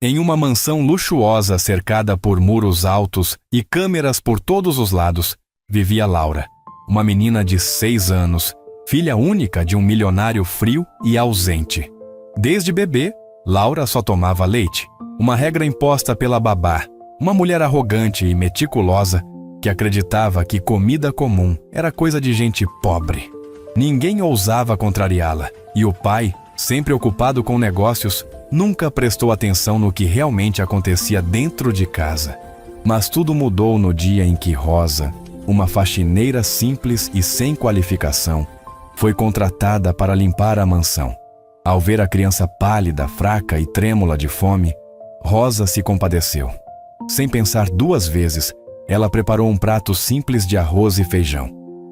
Em uma mansão luxuosa cercada por muros altos e câmeras por todos os lados, vivia Laura, uma menina de 6 anos, filha única de um milionário frio e ausente. Desde bebê, Laura só tomava leite, uma regra imposta pela babá, uma mulher arrogante e meticulosa que acreditava que comida comum era coisa de gente pobre. Ninguém ousava contrariá-la, e o pai, sempre ocupado com negócios, nunca prestou atenção no que realmente acontecia dentro de casa. Mas tudo mudou no dia em que Rosa, uma faxineira simples e sem qualificação, foi contratada para limpar a mansão. Ao ver a criança pálida, fraca e trêmula de fome, Rosa se compadeceu. Sem pensar 2 vezes, ela preparou um prato simples de arroz e feijão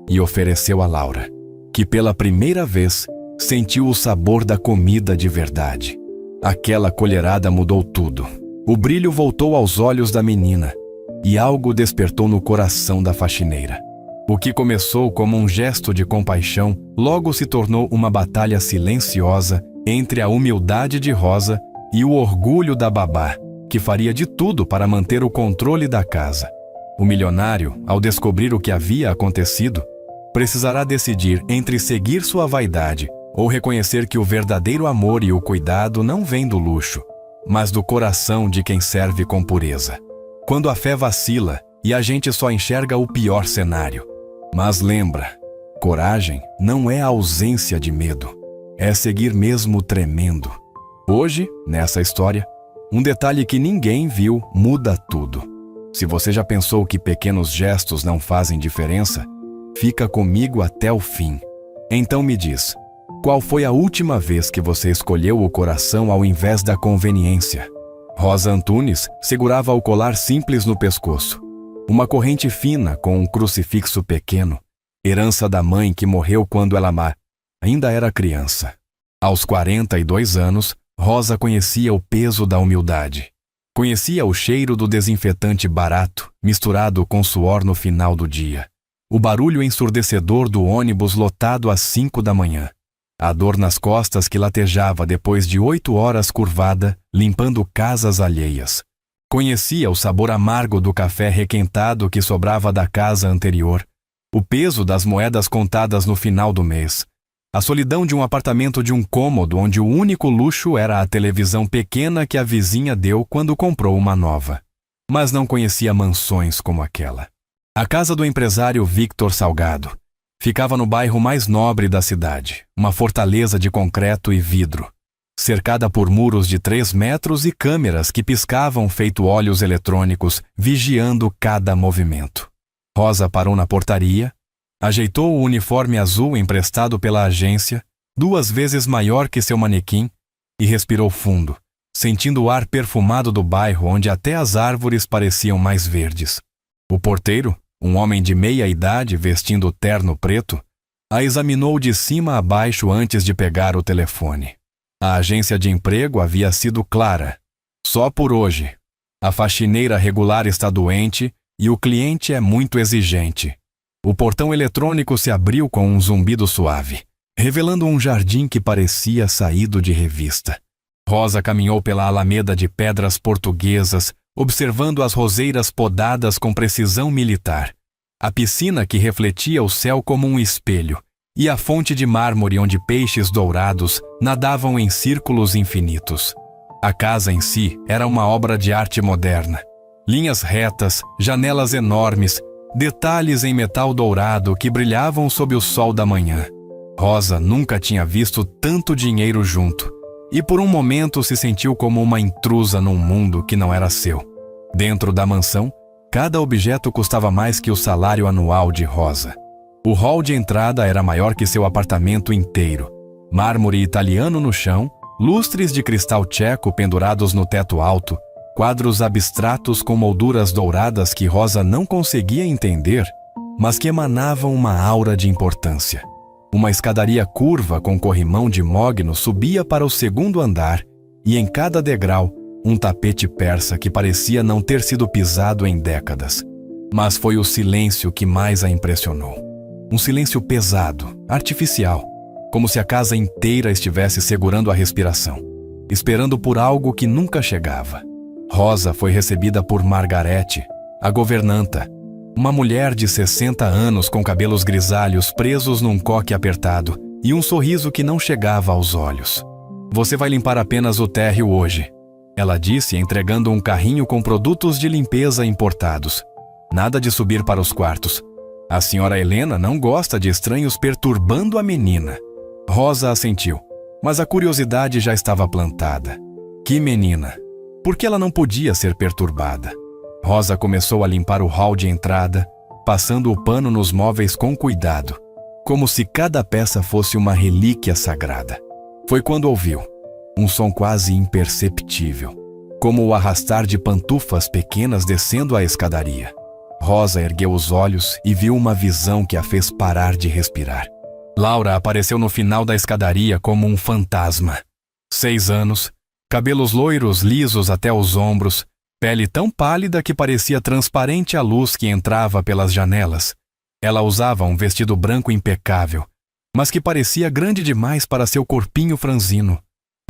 e ofereceu a Laura, que pela primeira vez sentiu o sabor da comida de verdade. Aquela colherada mudou tudo. O brilho voltou aos olhos da menina e algo despertou no coração da faxineira. O que começou como um gesto de compaixão logo se tornou uma batalha silenciosa entre a humildade de Rosa e o orgulho da babá, que faria de tudo para manter o controle da casa. O milionário, ao descobrir o que havia acontecido, precisará decidir entre seguir sua vaidade ou reconhecer que o verdadeiro amor e o cuidado não vêm do luxo, mas do coração de quem serve com pureza. Quando a fé vacila e a gente só enxerga o pior cenário. Mas lembra, coragem não é a ausência de medo, é seguir mesmo tremendo. Hoje, nessa história, um detalhe que ninguém viu muda tudo. Se você já pensou que pequenos gestos não fazem diferença, fica comigo até o fim. Então me diz, qual foi a última vez que você escolheu o coração ao invés da conveniência? Rosa Antunes segurava o colar simples no pescoço. Uma corrente fina com um crucifixo pequeno, herança da mãe que morreu quando ela ainda era criança. Aos 42 anos, Rosa conhecia o peso da humildade. Conhecia o cheiro do desinfetante barato, misturado com suor no final do dia. O barulho ensurdecedor do ônibus lotado às 5 da manhã. A dor nas costas que latejava depois de 8 horas curvada, limpando casas alheias. Conhecia o sabor amargo do café requentado que sobrava da casa anterior, o peso das moedas contadas no final do mês, a solidão de um apartamento de um cômodo onde o único luxo era a televisão pequena que a vizinha deu quando comprou uma nova. Mas não conhecia mansões como aquela. A casa do empresário Victor Salgado ficava no bairro mais nobre da cidade, uma fortaleza de concreto e vidro, cercada por muros de 3 metros e câmeras que piscavam feito olhos eletrônicos, vigiando cada movimento. Rosa parou na portaria, ajeitou o uniforme azul emprestado pela agência, 2 vezes maior que seu manequim, e respirou fundo, sentindo o ar perfumado do bairro onde até as árvores pareciam mais verdes. O porteiro, um homem de meia idade vestindo terno preto, a examinou de cima a baixo antes de pegar o telefone. A agência de emprego havia sido clara. Só por hoje. A faxineira regular está doente e o cliente é muito exigente. O portão eletrônico se abriu com um zumbido suave, revelando um jardim que parecia saído de revista. Rosa caminhou pela alameda de pedras portuguesas, observando as roseiras podadas com precisão militar, a piscina que refletia o céu como um espelho, e a fonte de mármore onde peixes dourados nadavam em círculos infinitos. A casa em si era uma obra de arte moderna. Linhas retas, janelas enormes, detalhes em metal dourado que brilhavam sob o sol da manhã. Rosa nunca tinha visto tanto dinheiro junto, e por um momento se sentiu como uma intrusa num mundo que não era seu. Dentro da mansão, cada objeto custava mais que o salário anual de Rosa. O hall de entrada era maior que seu apartamento inteiro. Mármore italiano no chão, lustres de cristal tcheco pendurados no teto alto, quadros abstratos com molduras douradas que Rosa não conseguia entender, mas que emanavam uma aura de importância. Uma escadaria curva com corrimão de mogno subia para o 2º andar e em cada degrau um tapete persa que parecia não ter sido pisado em décadas. Mas foi o silêncio que mais a impressionou. Um silêncio pesado, artificial, como se a casa inteira estivesse segurando a respiração, esperando por algo que nunca chegava. Rosa foi recebida por Margarete, a governanta, uma mulher de 60 anos com cabelos grisalhos presos num coque apertado e um sorriso que não chegava aos olhos. "Você vai limpar apenas o térreo hoje", ela disse, entregando um carrinho com produtos de limpeza importados. "Nada de subir para os quartos. A senhora Helena não gosta de estranhos perturbando a menina." Rosa assentiu, mas a curiosidade já estava plantada. Que menina? Por que ela não podia ser perturbada? Rosa começou a limpar o hall de entrada, passando o pano nos móveis com cuidado, como se cada peça fosse uma relíquia sagrada. Foi quando ouviu um som quase imperceptível, como o arrastar de pantufas pequenas descendo a escadaria. Rosa ergueu os olhos e viu uma visão que a fez parar de respirar. Laura apareceu no final da escadaria como um fantasma. 6 anos, cabelos loiros lisos até os ombros, pele tão pálida que parecia transparente à luz que entrava pelas janelas. Ela usava um vestido branco impecável, mas que parecia grande demais para seu corpinho franzino.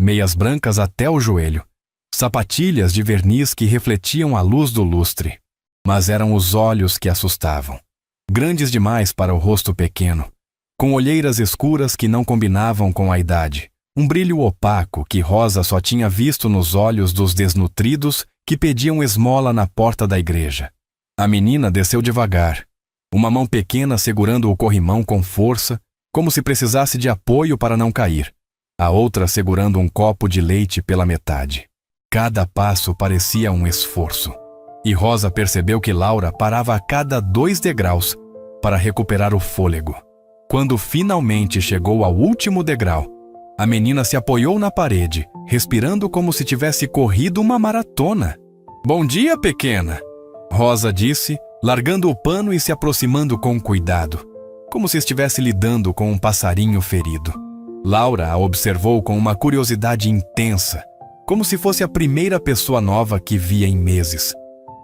Meias brancas até o joelho, sapatilhas de verniz que refletiam a luz do lustre. Mas eram os olhos que assustavam, grandes demais para o rosto pequeno, com olheiras escuras que não combinavam com a idade, um brilho opaco que Rosa só tinha visto nos olhos dos desnutridos que pediam esmola na porta da igreja. A menina desceu devagar, uma mão pequena segurando o corrimão com força, como se precisasse de apoio para não cair, a outra segurando um copo de leite pela metade. Cada passo parecia um esforço, e Rosa percebeu que Laura parava a cada 2 degraus para recuperar o fôlego. Quando finalmente chegou ao último degrau, a menina se apoiou na parede, respirando como se tivesse corrido uma maratona. "Bom dia, pequena", Rosa disse, largando o pano e se aproximando com cuidado, como se estivesse lidando com um passarinho ferido. Laura a observou com uma curiosidade intensa, como se fosse a primeira pessoa nova que via em meses.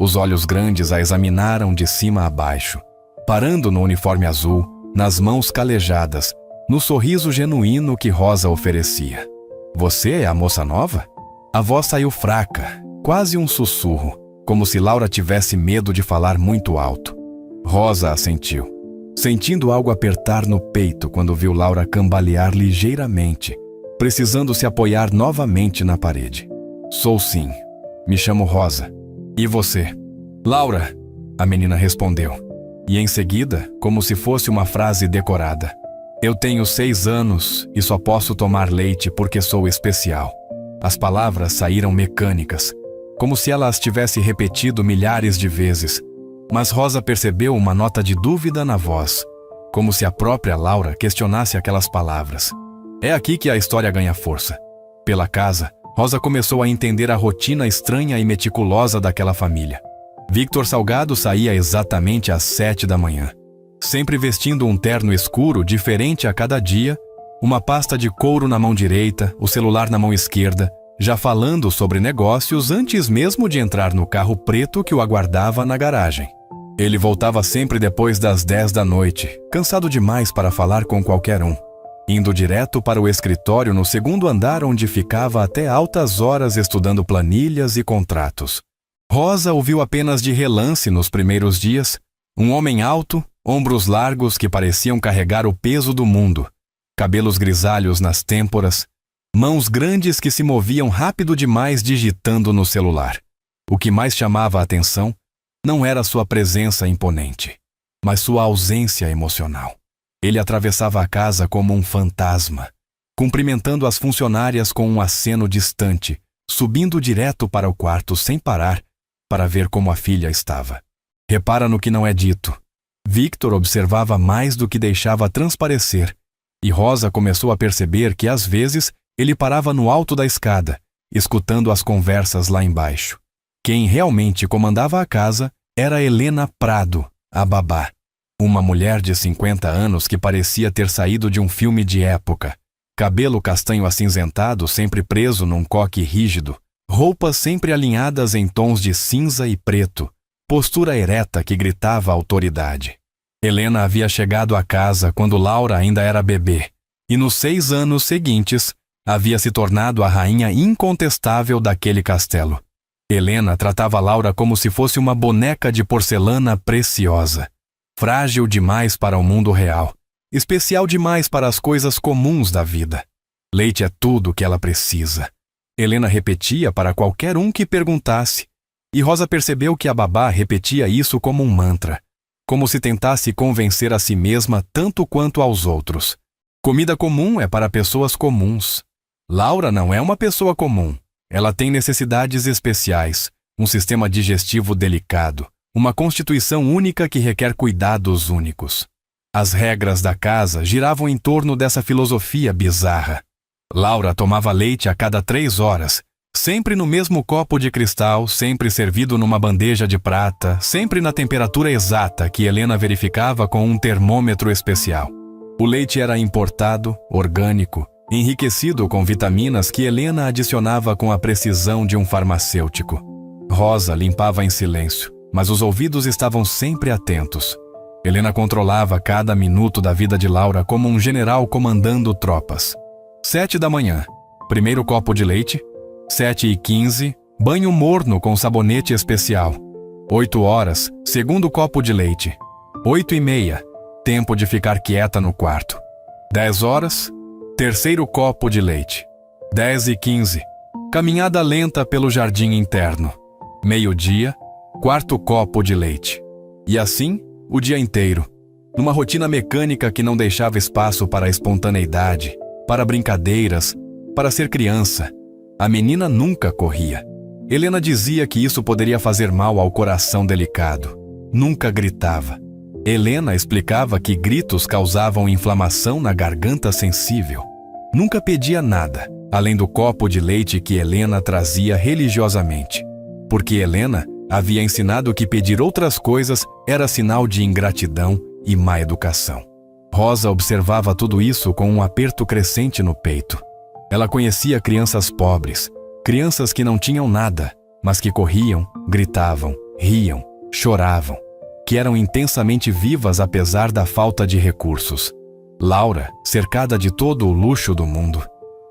Os olhos grandes a examinaram de cima a baixo, parando no uniforme azul, nas mãos calejadas, no sorriso genuíno que Rosa oferecia. "Você é a moça nova?" A voz saiu fraca, quase um sussurro, como se Laura tivesse medo de falar muito alto. Rosa assentiu, sentindo algo apertar no peito quando viu Laura cambalear ligeiramente, precisando se apoiar novamente na parede. "Sou sim. Me chamo Rosa. E você?" "Laura", a menina respondeu. E em seguida, como se fosse uma frase decorada, "Eu tenho 6 anos e só posso tomar leite porque sou especial." As palavras saíram mecânicas, como se ela as tivesse repetido milhares de vezes, mas Rosa percebeu uma nota de dúvida na voz, como se a própria Laura questionasse aquelas palavras. É aqui que a história ganha força. Pela casa, Rosa começou a entender a rotina estranha e meticulosa daquela família. Victor Salgado saía exatamente às 7 da manhã, sempre vestindo um terno escuro diferente a cada dia, uma pasta de couro na mão direita, o celular na mão esquerda, já falando sobre negócios antes mesmo de entrar no carro preto que o aguardava na garagem. Ele voltava sempre depois das 10 da noite, cansado demais para falar com qualquer um, indo direto para o escritório no 2º andar, onde ficava até altas horas estudando planilhas e contratos. Rosa o viu apenas de relance nos primeiros dias, um homem alto, ombros largos que pareciam carregar o peso do mundo, cabelos grisalhos nas têmporas, mãos grandes que se moviam rápido demais digitando no celular. O que mais chamava a atenção não era sua presença imponente, mas sua ausência emocional. Ele atravessava a casa como um fantasma, cumprimentando as funcionárias com um aceno distante, subindo direto para o quarto sem parar, para ver como a filha estava. Repara no que não é dito. Victor observava mais do que deixava transparecer, e Rosa começou a perceber que às vezes ele parava no alto da escada, escutando as conversas lá embaixo. Quem realmente comandava a casa era Helena Prado, a babá, uma mulher de 50 anos que parecia ter saído de um filme de época. Cabelo castanho acinzentado sempre preso num coque rígido, roupas sempre alinhadas em tons de cinza e preto, postura ereta que gritava autoridade. Helena havia chegado à casa quando Laura ainda era bebê, e nos 6 anos seguintes, Havia se tornado a rainha incontestável daquele castelo. Helena tratava Laura como se fosse uma boneca de porcelana preciosa. Frágil demais para o mundo real. Especial demais para as coisas comuns da vida. Leite é tudo o que ela precisa. Helena repetia para qualquer um que perguntasse. E Rosa percebeu que a babá repetia isso como um mantra. Como se tentasse convencer a si mesma tanto quanto aos outros. Comida comum é para pessoas comuns. Laura não é uma pessoa comum. Ela tem necessidades especiais, um sistema digestivo delicado, uma constituição única que requer cuidados únicos. As regras da casa giravam em torno dessa filosofia bizarra. Laura tomava leite a cada 3 horas, sempre no mesmo copo de cristal, sempre servido numa bandeja de prata, sempre na temperatura exata que Helena verificava com um termômetro especial. O leite era importado, orgânico, enriquecido com vitaminas que Helena adicionava com a precisão de um farmacêutico. Rosa limpava em silêncio, mas os ouvidos estavam sempre atentos. Helena controlava cada minuto da vida de Laura como um general comandando tropas. 7 da manhã, primeiro copo de leite. 7h15, banho morno com sabonete especial. 8 horas, segundo copo de leite. 8h30, tempo de ficar quieta no quarto. 10 horas, terceiro copo de leite. 10h15, caminhada lenta pelo jardim interno. Meio-dia, quarto copo de leite. E assim, o dia inteiro. Numa rotina mecânica que não deixava espaço para a espontaneidade, para brincadeiras, para ser criança. A menina nunca corria. Helena dizia que isso poderia fazer mal ao coração delicado. Nunca gritava. Helena explicava que gritos causavam inflamação na garganta sensível. Nunca pedia nada, além do copo de leite que Helena trazia religiosamente. Porque Helena havia ensinado que pedir outras coisas era sinal de ingratidão e má educação. Rosa observava tudo isso com um aperto crescente no peito. Ela conhecia crianças pobres, crianças que não tinham nada, mas que corriam, gritavam, riam, choravam, que eram intensamente vivas apesar da falta de recursos. Laura, cercada de todo o luxo do mundo,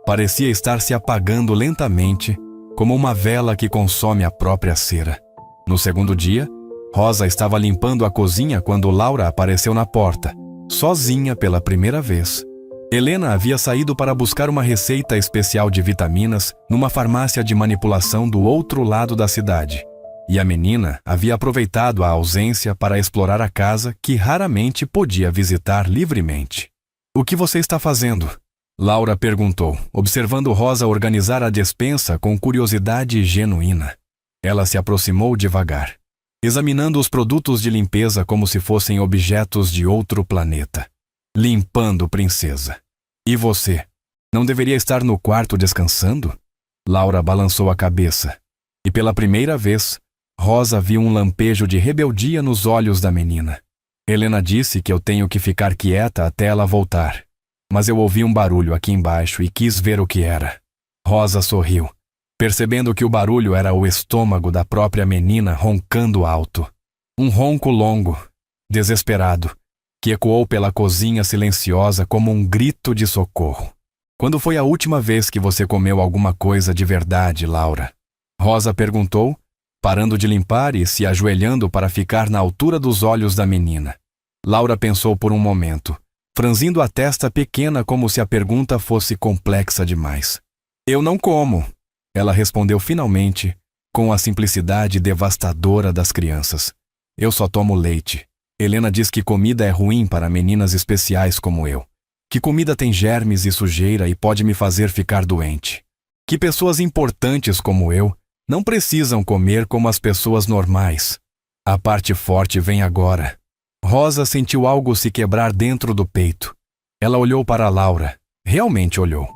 parecia estar se apagando lentamente, como uma vela que consome a própria cera. No segundo dia, Rosa estava limpando a cozinha quando Laura apareceu na porta, sozinha pela primeira vez. Helena havia saído para buscar uma receita especial de vitaminas numa farmácia de manipulação do outro lado da cidade. E a menina havia aproveitado a ausência para explorar a casa que raramente podia visitar livremente. "O que você está fazendo?" Laura perguntou, observando Rosa organizar a despensa com curiosidade genuína. Ela se aproximou devagar, examinando os produtos de limpeza como se fossem objetos de outro planeta. "Limpando, princesa. E você? Não deveria estar no quarto descansando?" Laura balançou a cabeça. E pela primeira vez, Rosa viu um lampejo de rebeldia nos olhos da menina. "Helena disse que eu tenho que ficar quieta até ela voltar. Mas eu ouvi um barulho aqui embaixo e quis ver o que era." Rosa sorriu, percebendo que o barulho era o estômago da própria menina roncando alto. Um ronco longo, desesperado, que ecoou pela cozinha silenciosa como um grito de socorro. "Quando foi a última vez que você comeu alguma coisa de verdade, Laura?" Rosa perguntou, parando de limpar e se ajoelhando para ficar na altura dos olhos da menina. Laura pensou por um momento, franzindo a testa pequena como se a pergunta fosse complexa demais. "Eu não como," ela respondeu finalmente, com a simplicidade devastadora das crianças. "Eu só tomo leite. Helena diz que comida é ruim para meninas especiais como eu. Que comida tem germes e sujeira e pode me fazer ficar doente. Que pessoas importantes como eu não precisam comer como as pessoas normais. A parte forte vem agora." Rosa sentiu algo se quebrar dentro do peito. Ela olhou para Laura, realmente olhou,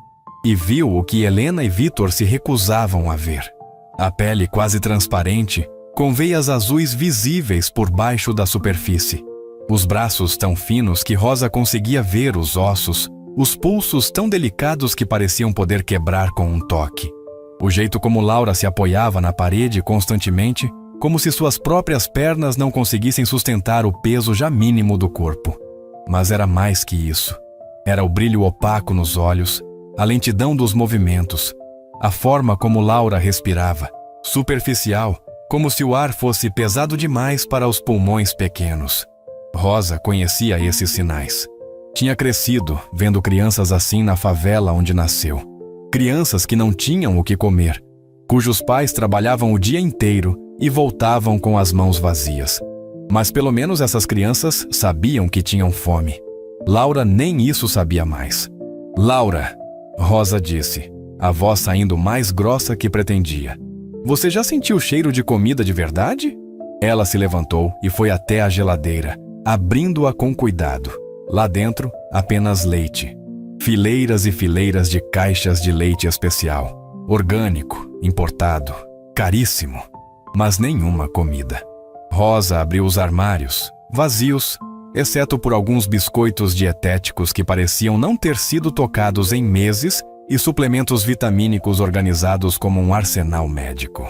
e viu o que Helena e Vitor se recusavam a ver. A pele quase transparente, com veias azuis visíveis por baixo da superfície. Os braços tão finos que Rosa conseguia ver os ossos, os pulsos tão delicados que pareciam poder quebrar com um toque. O jeito como Laura se apoiava na parede constantemente, como se suas próprias pernas não conseguissem sustentar o peso já mínimo do corpo. Mas era mais que isso. Era o brilho opaco nos olhos, a lentidão dos movimentos, a forma como Laura respirava, superficial, como se o ar fosse pesado demais para os pulmões pequenos. Rosa conhecia esses sinais. Tinha crescido vendo crianças assim na favela onde nasceu. Crianças que não tinham o que comer, cujos pais trabalhavam o dia inteiro e voltavam com as mãos vazias. Mas pelo menos essas crianças sabiam que tinham fome. Laura nem isso sabia mais. "Laura", Rosa disse, a voz saindo mais grossa que pretendia. "Você já sentiu o cheiro de comida de verdade?" Ela se levantou e foi até a geladeira, abrindo-a com cuidado. Lá dentro, apenas leite. Fileiras e fileiras de caixas de leite especial. Orgânico, importado, caríssimo. Mas nenhuma comida. Rosa abriu os armários, vazios, exceto por alguns biscoitos dietéticos que pareciam não ter sido tocados em meses e suplementos vitamínicos organizados como um arsenal médico.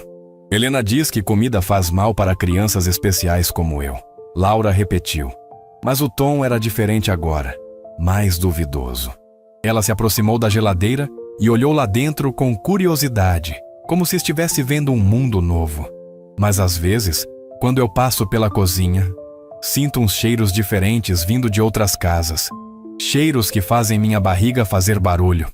"Helena diz que comida faz mal para crianças especiais como eu", Laura repetiu. Mas o tom era diferente agora, mais duvidoso. Ela se aproximou da geladeira e olhou lá dentro com curiosidade, como se estivesse vendo um mundo novo. "Mas às vezes, quando eu passo pela cozinha, sinto uns cheiros diferentes vindo de outras casas. Cheiros que fazem minha barriga fazer barulho."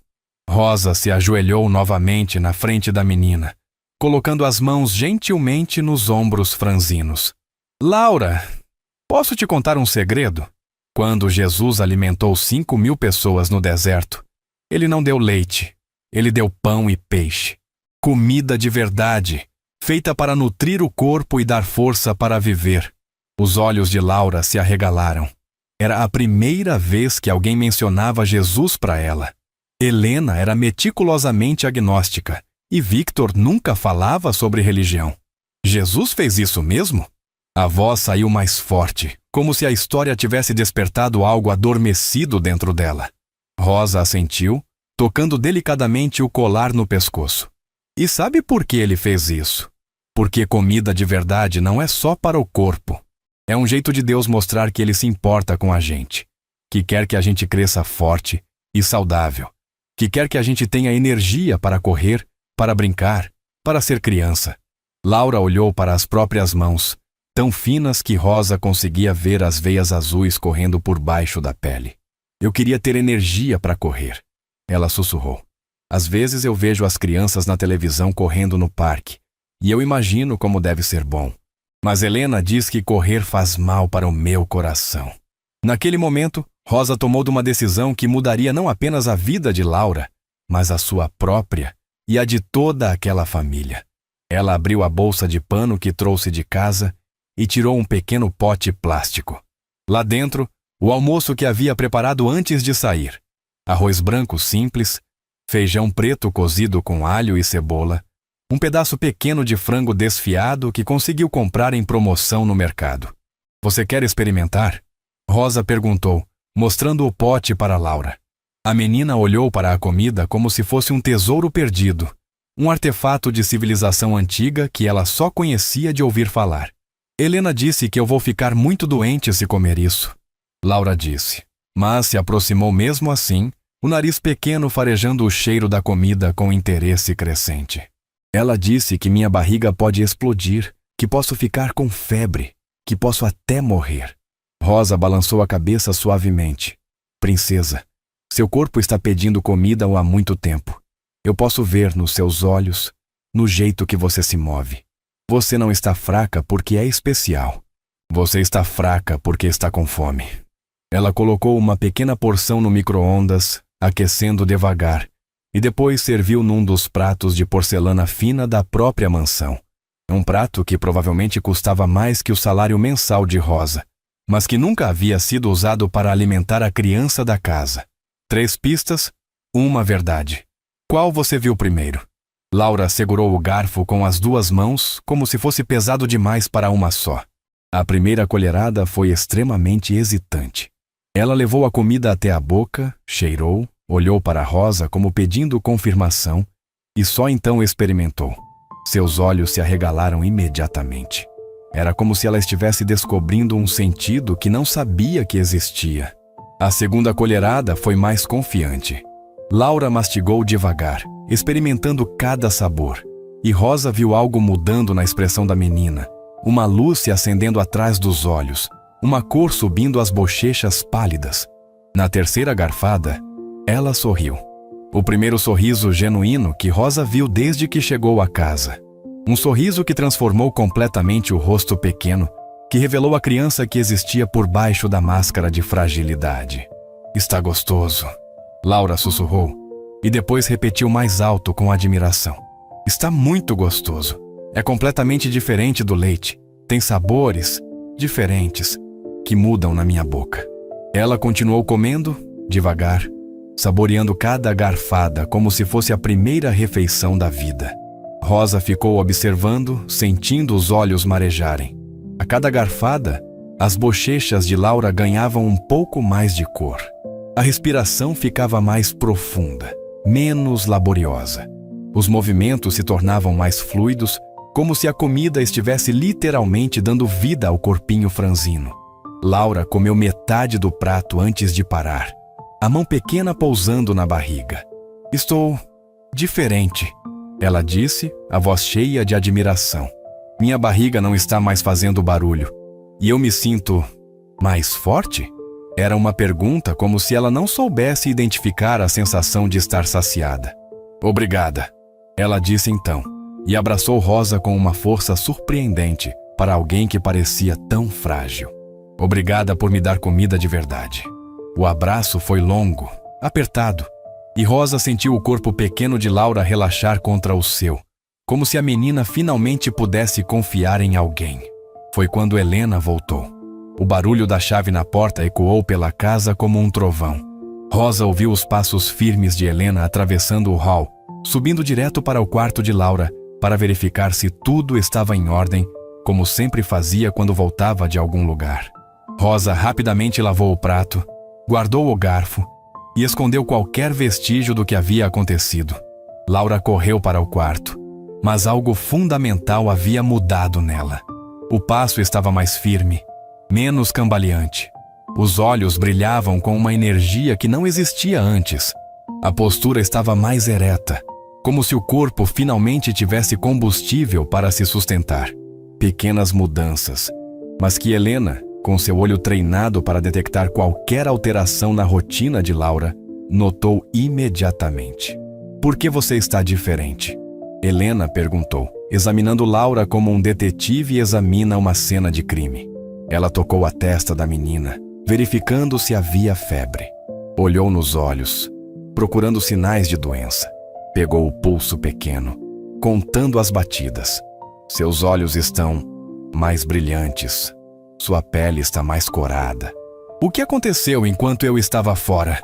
Rosa se ajoelhou novamente na frente da menina, colocando as mãos gentilmente nos ombros franzinos. "Laura, posso te contar um segredo? Quando Jesus alimentou 5.000 pessoas no deserto, ele não deu leite, ele deu pão e peixe. Comida de verdade, feita para nutrir o corpo e dar força para viver." Os olhos de Laura se arregalaram. Era a primeira vez que alguém mencionava Jesus para ela. Helena era meticulosamente agnóstica e Victor nunca falava sobre religião. Jesus fez isso mesmo? A voz saiu mais forte, como se a história tivesse despertado algo adormecido dentro dela. Rosa assentiu, tocando delicadamente o colar no pescoço. "E sabe por que ele fez isso? Porque comida de verdade não é só para o corpo. É um jeito de Deus mostrar que ele se importa com a gente, que quer que a gente cresça forte e saudável, que quer que a gente tenha energia para correr, para brincar, para ser criança." Laura olhou para as próprias mãos, tão finas que Rosa conseguia ver as veias azuis correndo por baixo da pele. "Eu queria ter energia para correr", ela sussurrou. "Às vezes eu vejo as crianças na televisão correndo no parque, e eu imagino como deve ser bom. Mas Helena diz que correr faz mal para o meu coração." Naquele momento, Rosa tomou uma decisão que mudaria não apenas a vida de Laura, mas a sua própria e a de toda aquela família. Ela abriu a bolsa de pano que trouxe de casa e tirou um pequeno pote plástico. Lá dentro, o almoço que havia preparado antes de sair. Arroz branco simples, feijão preto cozido com alho e cebola, um pedaço pequeno de frango desfiado que conseguiu comprar em promoção no mercado. "Você quer experimentar?" Rosa perguntou, mostrando o pote para Laura. A menina olhou para a comida como se fosse um tesouro perdido, um artefato de civilização antiga que ela só conhecia de ouvir falar. "Helena disse que eu vou ficar muito doente se comer isso", Laura disse, mas se aproximou mesmo assim, o nariz pequeno farejando o cheiro da comida com interesse crescente. "Ela disse que minha barriga pode explodir, que posso ficar com febre, que posso até morrer." Rosa balançou a cabeça suavemente. "Princesa, seu corpo está pedindo comida há muito tempo. Eu posso ver nos seus olhos, no jeito que você se move. Você não está fraca porque é especial. Você está fraca porque está com fome." Ela colocou uma pequena porção no micro-ondas, aquecendo devagar, e depois serviu num dos pratos de porcelana fina da própria mansão. Um prato que provavelmente custava mais que o salário mensal de Rosa, mas que nunca havia sido usado para alimentar a criança da casa. 3 pistas, uma verdade. Qual você viu primeiro? Laura segurou o garfo com as 2 mãos como se fosse pesado demais para uma só. A primeira colherada foi extremamente hesitante. Ela levou a comida até a boca, cheirou, olhou para Rosa como pedindo confirmação e só então experimentou. Seus olhos se arregalaram imediatamente. Era como se ela estivesse descobrindo um sentido que não sabia que existia. A segunda colherada foi mais confiante. Laura mastigou devagar, experimentando cada sabor. E Rosa viu algo mudando na expressão da menina. Uma luz se acendendo atrás dos olhos, uma cor subindo às bochechas pálidas. Na terceira garfada, ela sorriu. O primeiro sorriso genuíno que Rosa viu desde que chegou à casa. Um sorriso que transformou completamente o rosto pequeno, que revelou a criança que existia por baixo da máscara de fragilidade. "Está gostoso", Laura sussurrou, e depois repetiu mais alto com admiração. "Está muito gostoso. É completamente diferente do leite. Tem sabores diferentes que mudam na minha boca." Ela continuou comendo, devagar, saboreando cada garfada como se fosse a primeira refeição da vida. Rosa ficou observando, sentindo os olhos marejarem. A cada garfada, as bochechas de Laura ganhavam um pouco mais de cor. A respiração ficava mais profunda, menos laboriosa. Os movimentos se tornavam mais fluidos, como se a comida estivesse literalmente dando vida ao corpinho franzino. Laura comeu metade do prato antes de parar, a mão pequena pousando na barriga. "Estou diferente", ela disse, a voz cheia de admiração. "Minha barriga não está mais fazendo barulho. E eu me sinto mais forte?" Era uma pergunta como se ela não soubesse identificar a sensação de estar saciada. "Obrigada", ela disse então, e abraçou Rosa com uma força surpreendente para alguém que parecia tão frágil. "Obrigada por me dar comida de verdade." O abraço foi longo, apertado, e Rosa sentiu o corpo pequeno de Laura relaxar contra o seu, como se a menina finalmente pudesse confiar em alguém. Foi quando Helena voltou. O barulho da chave na porta ecoou pela casa como um trovão. Rosa ouviu os passos firmes de Helena atravessando o hall, subindo direto para o quarto de Laura para verificar se tudo estava em ordem, como sempre fazia quando voltava de algum lugar. Rosa rapidamente lavou o prato, guardou o garfo e escondeu qualquer vestígio do que havia acontecido. Laura correu para o quarto, mas algo fundamental havia mudado nela. O passo estava mais firme, menos cambaleante. Os olhos brilhavam com uma energia que não existia antes. A postura estava mais ereta, como se o corpo finalmente tivesse combustível para se sustentar. Pequenas mudanças, mas que Helena, com seu olho treinado para detectar qualquer alteração na rotina de Laura, notou imediatamente. "Por que você está diferente?" Helena perguntou, examinando Laura como um detetive examina uma cena de crime. Ela tocou a testa da menina, verificando se havia febre. Olhou nos olhos, procurando sinais de doença. Pegou o pulso pequeno, contando as batidas. "Seus olhos estão mais brilhantes. Sua pele está mais corada." "O que aconteceu enquanto eu estava fora?"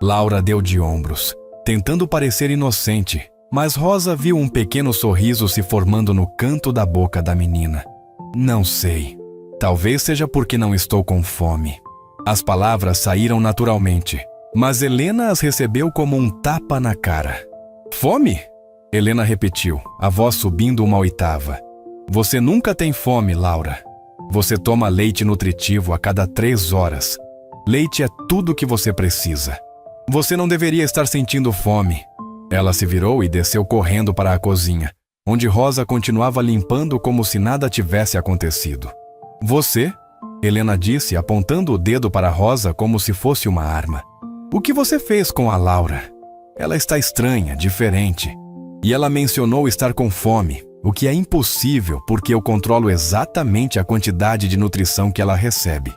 Laura deu de ombros, tentando parecer inocente, mas Rosa viu um pequeno sorriso se formando no canto da boca da menina. "Não sei. Talvez seja porque não estou com fome." As palavras saíram naturalmente, mas Helena as recebeu como um tapa na cara. "Fome?" Helena repetiu, a voz subindo uma oitava. "Você nunca tem fome, Laura. Você toma leite nutritivo a cada 3 horas. Leite é tudo o que você precisa. Você não deveria estar sentindo fome." Ela se virou e desceu correndo para a cozinha, onde Rosa continuava limpando como se nada tivesse acontecido. "Você?" Helena disse, apontando o dedo para Rosa como se fosse uma arma. "O que você fez com a Laura? Ela está estranha, diferente. E ela mencionou estar com fome, o que é impossível porque eu controlo exatamente a quantidade de nutrição que ela recebe."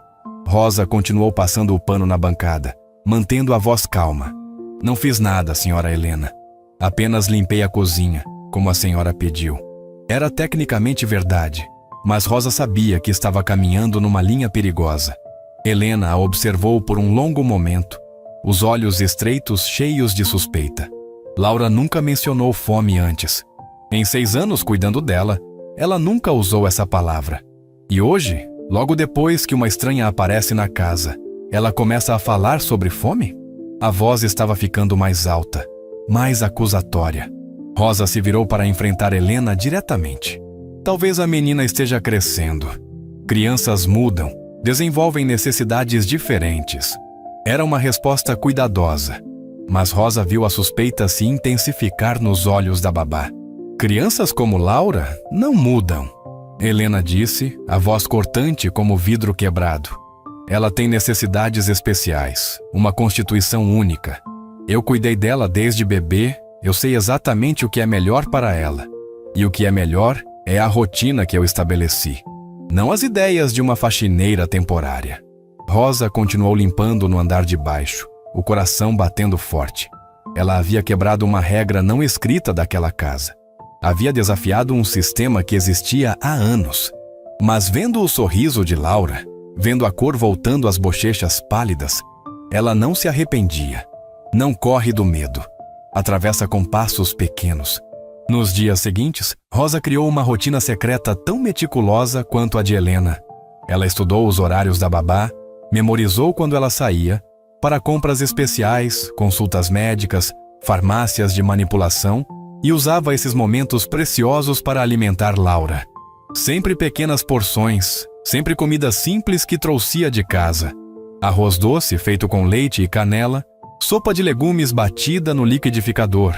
Rosa continuou passando o pano na bancada, mantendo a voz calma. "Não fiz nada, senhora Helena. Apenas limpei a cozinha, como a senhora pediu." Era tecnicamente verdade, mas Rosa sabia que estava caminhando numa linha perigosa. Helena a observou por um longo momento, os olhos estreitos cheios de suspeita. Laura nunca mencionou fome antes. Em 6 anos cuidando dela, ela nunca usou essa palavra. E hoje, logo depois que uma estranha aparece na casa, ela começa a falar sobre fome? A voz estava ficando mais alta, mais acusatória. Rosa se virou para enfrentar Helena diretamente. Talvez a menina esteja crescendo. Crianças mudam, desenvolvem necessidades diferentes. Era uma resposta cuidadosa. Mas Rosa viu a suspeita se intensificar nos olhos da babá. Crianças como Laura não mudam, Helena disse, a voz cortante como vidro quebrado. Ela tem necessidades especiais, uma constituição única. Eu cuidei dela desde bebê, eu sei exatamente o que é melhor para ela. E o que é melhor é a rotina que eu estabeleci, não as ideias de uma faxineira temporária. Rosa continuou limpando no andar de baixo, o coração batendo forte. Ela havia quebrado uma regra não escrita daquela casa. Havia desafiado um sistema que existia há anos. Mas vendo o sorriso de Laura, vendo a cor voltando às bochechas pálidas, ela não se arrependia. Não corre do medo. Atravessa com passos pequenos. Nos dias seguintes, Rosa criou uma rotina secreta tão meticulosa quanto a de Helena. Ela estudou os horários da babá, memorizou quando ela saía, para compras especiais, consultas médicas, farmácias de manipulação, e usava esses momentos preciosos para alimentar Laura. Sempre pequenas porções, sempre comida simples que trouxia de casa. Arroz doce feito com leite e canela, sopa de legumes batida no liquidificador,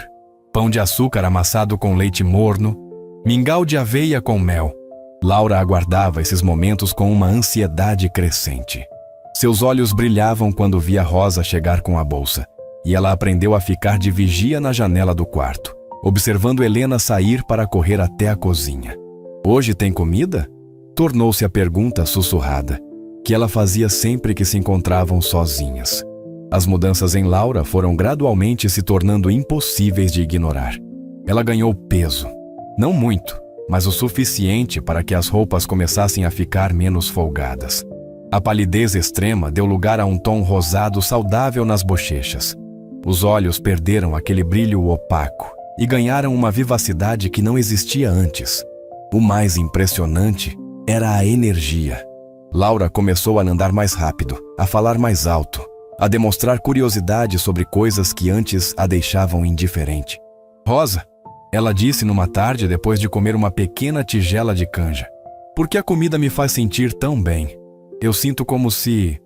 pão de açúcar amassado com leite morno, mingau de aveia com mel. Laura aguardava esses momentos com uma ansiedade crescente. Seus olhos brilhavam quando via Rosa chegar com a bolsa, e ela aprendeu a ficar de vigia na janela do quarto, observando Helena sair para correr até a cozinha. Hoje tem comida? Tornou-se a pergunta sussurrada, que ela fazia sempre que se encontravam sozinhas. As mudanças em Laura foram gradualmente se tornando impossíveis de ignorar. Ela ganhou peso. Não muito, mas o suficiente para que as roupas começassem a ficar menos folgadas. A palidez extrema deu lugar a um tom rosado saudável nas bochechas. Os olhos perderam aquele brilho opaco e ganharam uma vivacidade que não existia antes. O mais impressionante era a energia. Laura começou a andar mais rápido, a falar mais alto, a demonstrar curiosidade sobre coisas que antes a deixavam indiferente. Rosa, ela disse numa tarde depois de comer uma pequena tigela de canja. Por que a comida me faz sentir tão bem? Eu sinto como se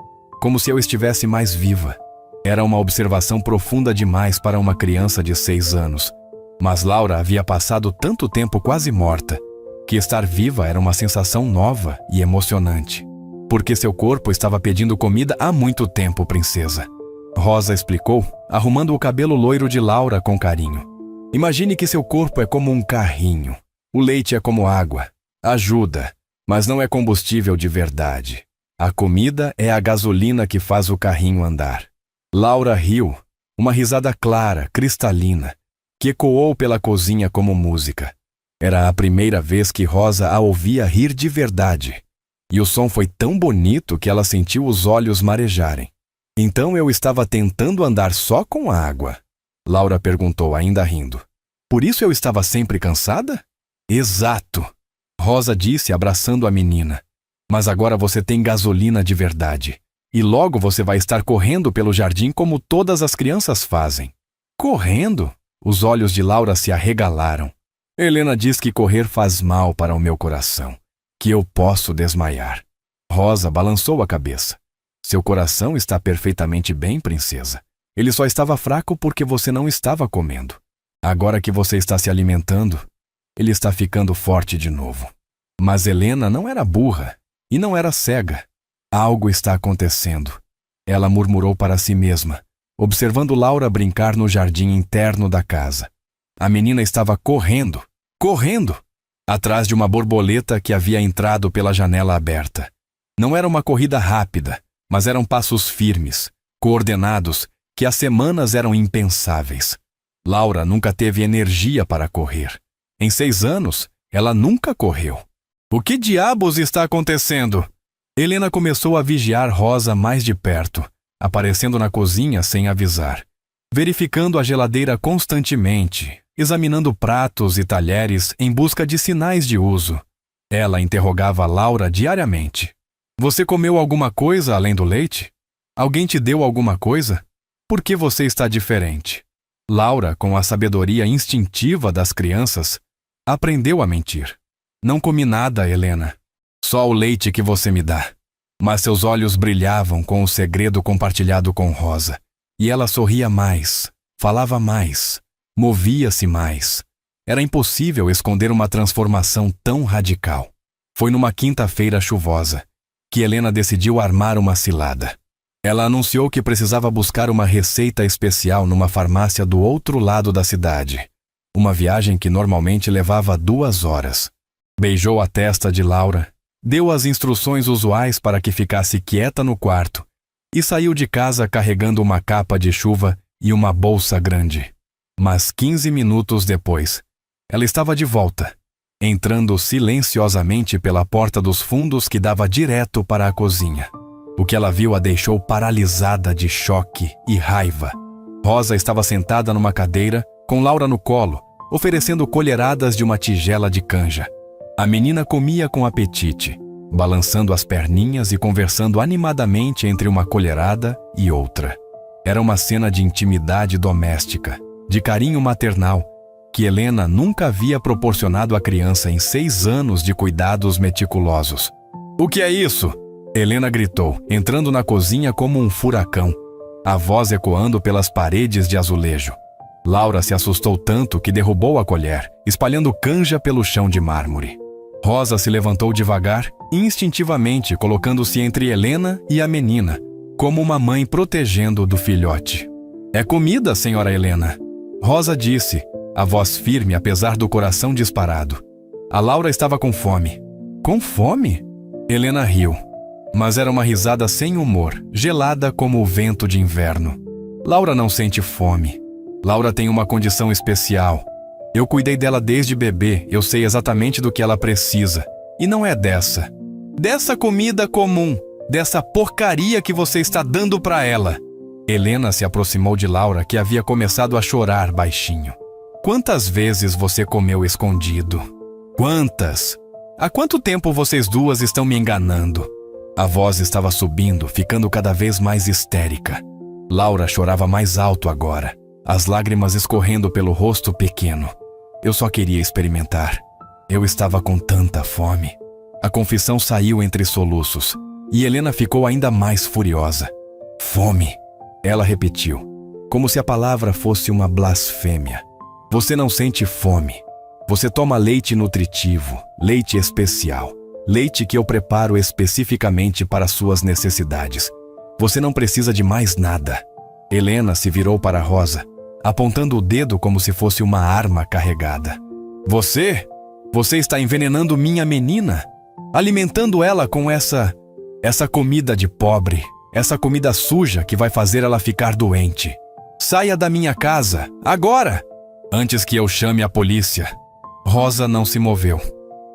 eu estivesse mais viva. Era uma observação profunda demais para uma criança de 6 anos. Mas Laura havia passado tanto tempo quase morta, que estar viva era uma sensação nova e emocionante. Porque seu corpo estava pedindo comida há muito tempo, princesa. Rosa explicou, arrumando o cabelo loiro de Laura com carinho. Imagine que seu corpo é como um carrinho. O leite é como água. Ajuda, mas não é combustível de verdade. A comida é a gasolina que faz o carrinho andar. Laura riu, uma risada clara, cristalina, que ecoou pela cozinha como música. Era a primeira vez que Rosa a ouvia rir de verdade. E o som foi tão bonito que ela sentiu os olhos marejarem. Então eu estava tentando andar só com água? Laura perguntou, ainda rindo. Por isso eu estava sempre cansada? Exato, Rosa disse, abraçando a menina. Mas agora você tem gasolina de verdade. E logo você vai estar correndo pelo jardim como todas as crianças fazem. Correndo? Os olhos de Laura se arregalaram. Helena diz que correr faz mal para o meu coração, que eu posso desmaiar. Rosa balançou a cabeça. Seu coração está perfeitamente bem, princesa. Ele só estava fraco porque você não estava comendo. Agora que você está se alimentando, ele está ficando forte de novo. Mas Helena não era burra e não era cega. Algo está acontecendo. Ela murmurou para si mesma, observando Laura brincar no jardim interno da casa. A menina estava correndo, atrás de uma borboleta que havia entrado pela janela aberta. Não era uma corrida rápida, mas eram passos firmes, coordenados, que há semanas eram impensáveis. Laura nunca teve energia para correr. Em 6 anos, ela nunca correu. O que diabos está acontecendo? Helena começou a vigiar Rosa mais de perto, aparecendo na cozinha sem avisar, verificando a geladeira constantemente, examinando pratos e talheres em busca de sinais de uso. Ela interrogava Laura diariamente. Você comeu alguma coisa além do leite? Alguém te deu alguma coisa? Por que você está diferente? Laura, com a sabedoria instintiva das crianças, aprendeu a mentir. Não comi nada, Helena. Só o leite que você me dá. Mas seus olhos brilhavam com o segredo compartilhado com Rosa, E ela sorria mais, falava mais, movia-se mais. Era impossível esconder uma transformação tão radical. Foi numa quinta-feira chuvosa que Helena decidiu armar uma cilada. Ela anunciou que precisava buscar uma receita especial numa farmácia do outro lado da cidade. Uma viagem que normalmente levava 2 horas. Beijou a testa de Laura, deu as instruções usuais para que ficasse quieta no quarto e saiu de casa carregando uma capa de chuva e uma bolsa grande. Mas 15 minutos depois, ela estava de volta, entrando silenciosamente pela porta dos fundos que dava direto para a cozinha. O que ela viu a deixou paralisada de choque e raiva. Rosa estava sentada numa cadeira, com Laura no colo, oferecendo colheradas de uma tigela de canja. A menina comia com apetite, balançando as perninhas e conversando animadamente entre uma colherada e outra. Era uma cena de intimidade doméstica, de carinho maternal, que Helena nunca havia proporcionado à criança em 6 anos de cuidados meticulosos. "O que é isso?" Helena gritou, entrando na cozinha como um furacão, a voz ecoando pelas paredes de azulejo. Laura se assustou tanto que derrubou a colher, espalhando canja pelo chão de mármore. Rosa se levantou devagar, instintivamente colocando-se entre Helena e a menina, como uma mãe protegendo do filhote. "É comida, senhora Helena," Rosa disse, a voz firme apesar do coração disparado. A Laura estava com fome. "Com fome?" Helena riu. Mas era uma risada sem humor, gelada como o vento de inverno. "Laura não sente fome. Laura tem uma condição especial. Eu cuidei dela desde bebê, eu sei exatamente do que ela precisa. E não é dessa comida comum, dessa porcaria que você está dando para ela." Helena se aproximou de Laura, que havia começado a chorar baixinho. "Quantas vezes você comeu escondido? Quantas? Há quanto tempo vocês duas estão me enganando?" A voz estava subindo, ficando cada vez mais histérica. Laura chorava mais alto agora, as lágrimas escorrendo pelo rosto pequeno. "Eu só queria experimentar. Eu estava com tanta fome." A confissão saiu entre soluços, e Helena ficou ainda mais furiosa. "Fome," ela repetiu, como se a palavra fosse uma blasfêmia. "Você não sente fome. Você toma leite nutritivo, leite especial. Leite que eu preparo especificamente para suas necessidades. Você não precisa de mais nada." Helena se virou para Rosa, apontando o dedo como se fosse uma arma carregada. Você está envenenando minha menina, alimentando ela com essa comida de pobre, essa comida suja que vai fazer ela ficar doente. Saia da minha casa, agora, antes que eu chame a polícia." Rosa não se moveu.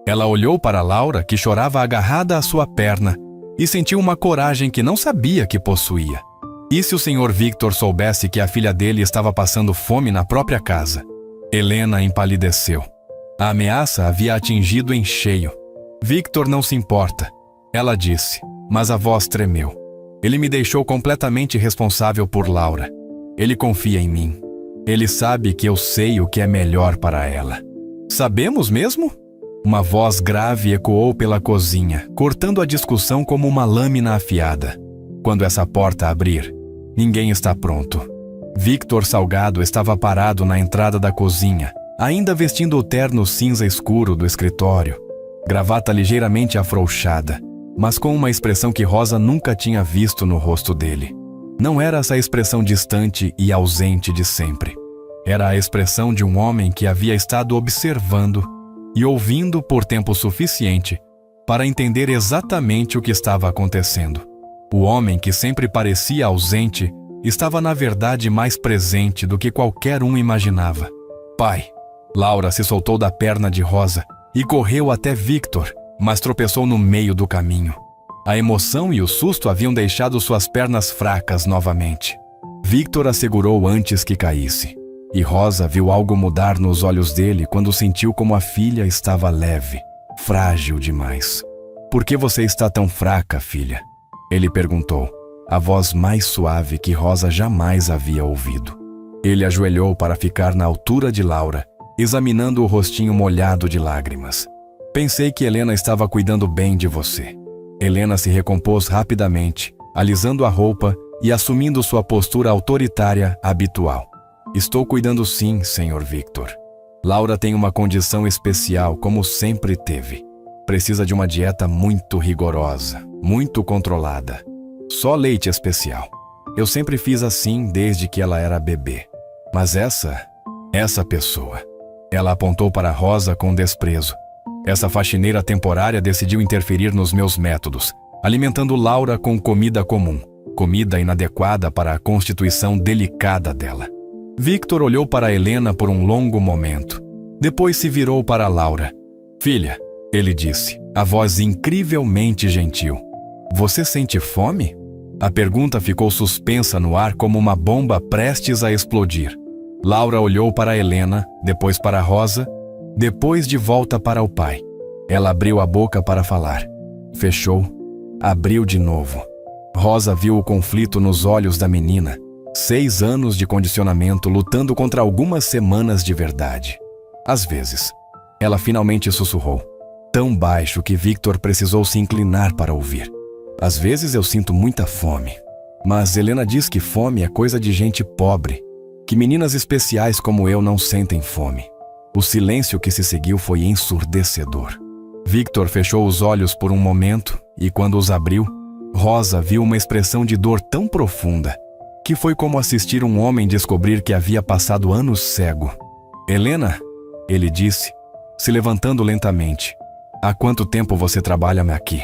Ela olhou para Laura, que chorava agarrada à sua perna, e sentiu uma coragem que não sabia que possuía. E se o Sr. Victor soubesse que a filha dele estava passando fome na própria casa? Helena empalideceu. A ameaça havia atingido em cheio. "Victor não se importa," ela disse, mas a voz tremeu. "Ele me deixou completamente responsável por Laura. Ele confia em mim. Ele sabe que eu sei o que é melhor para ela." "Sabemos mesmo?" Uma voz grave ecoou pela cozinha, cortando a discussão como uma lâmina afiada. Quando essa porta abrir, ninguém está pronto. Victor Salgado estava parado na entrada da cozinha, ainda vestindo o terno cinza escuro do escritório, gravata ligeiramente afrouxada, mas com uma expressão que Rosa nunca tinha visto no rosto dele. Não era essa expressão distante e ausente de sempre. Era a expressão de um homem que havia estado observando e ouvindo por tempo suficiente para entender exatamente o que estava acontecendo. O homem que sempre parecia ausente estava na verdade mais presente do que qualquer um imaginava. "Pai!" Laura se soltou da perna de Rosa e correu até Victor, mas tropeçou no meio do caminho. A emoção e o susto haviam deixado suas pernas fracas novamente. Victor a segurou antes que caísse. E Rosa viu algo mudar nos olhos dele quando sentiu como a filha estava leve, frágil demais. "Por que você está tão fraca, filha?" ele perguntou, a voz mais suave que Rosa jamais havia ouvido. Ele ajoelhou para ficar na altura de Laura, examinando o rostinho molhado de lágrimas. "Pensei que Helena estava cuidando bem de você." Helena se recompôs rapidamente, alisando a roupa e assumindo sua postura autoritária habitual. Estou cuidando sim, Sr. Victor. Laura tem uma condição especial, como sempre teve. Precisa de uma dieta muito rigorosa, muito controlada. Só leite especial. Eu sempre fiz assim desde que ela era bebê. Mas essa pessoa... Ela apontou para Rosa com desprezo. Essa faxineira temporária decidiu interferir nos meus métodos, alimentando Laura com comida comum, comida inadequada para a constituição delicada dela. Victor olhou para Helena por um longo momento. Depois se virou para Laura. Filha, ele disse, a voz incrivelmente gentil. Você sente fome? A pergunta ficou suspensa no ar como uma bomba prestes a explodir. Laura olhou para Helena, depois para Rosa, depois de volta para o pai. Ela abriu a boca para falar. Fechou, abriu de novo. Rosa viu o conflito nos olhos da menina. 6 anos de condicionamento lutando contra algumas semanas de verdade. Às vezes, ela finalmente sussurrou, tão baixo que Victor precisou se inclinar para ouvir. Às vezes eu sinto muita fome. Mas Helena diz que fome é coisa de gente pobre. Que meninas especiais como eu não sentem fome. O silêncio que se seguiu foi ensurdecedor. Victor fechou os olhos por um momento e, quando os abriu, Rosa viu uma expressão de dor tão profunda que foi como assistir um homem descobrir que havia passado anos cego. Helena, ele disse, se levantando lentamente. Há quanto tempo você trabalha aqui?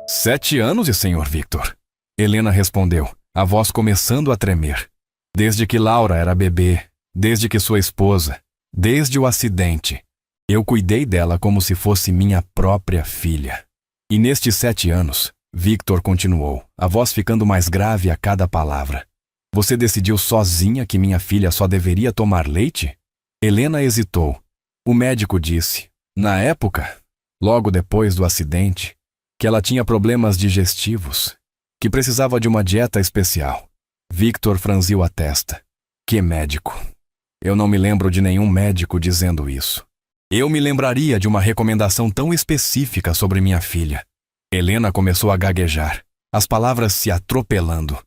7 anos, Sr. Victor. Helena respondeu, a voz começando a tremer. Desde que Laura era bebê, desde que sua esposa, desde o acidente, eu cuidei dela como se fosse minha própria filha. E nestes 7 anos, Victor continuou, a voz ficando mais grave a cada palavra. Você decidiu sozinha que minha filha só deveria tomar leite? Helena hesitou. O médico disse, na época, logo depois do acidente, que ela tinha problemas digestivos, que precisava de uma dieta especial. Victor franziu a testa. Que médico? Eu não me lembro de nenhum médico dizendo isso. Eu me lembraria de uma recomendação tão específica sobre minha filha. Helena começou a gaguejar, as palavras se atropelando.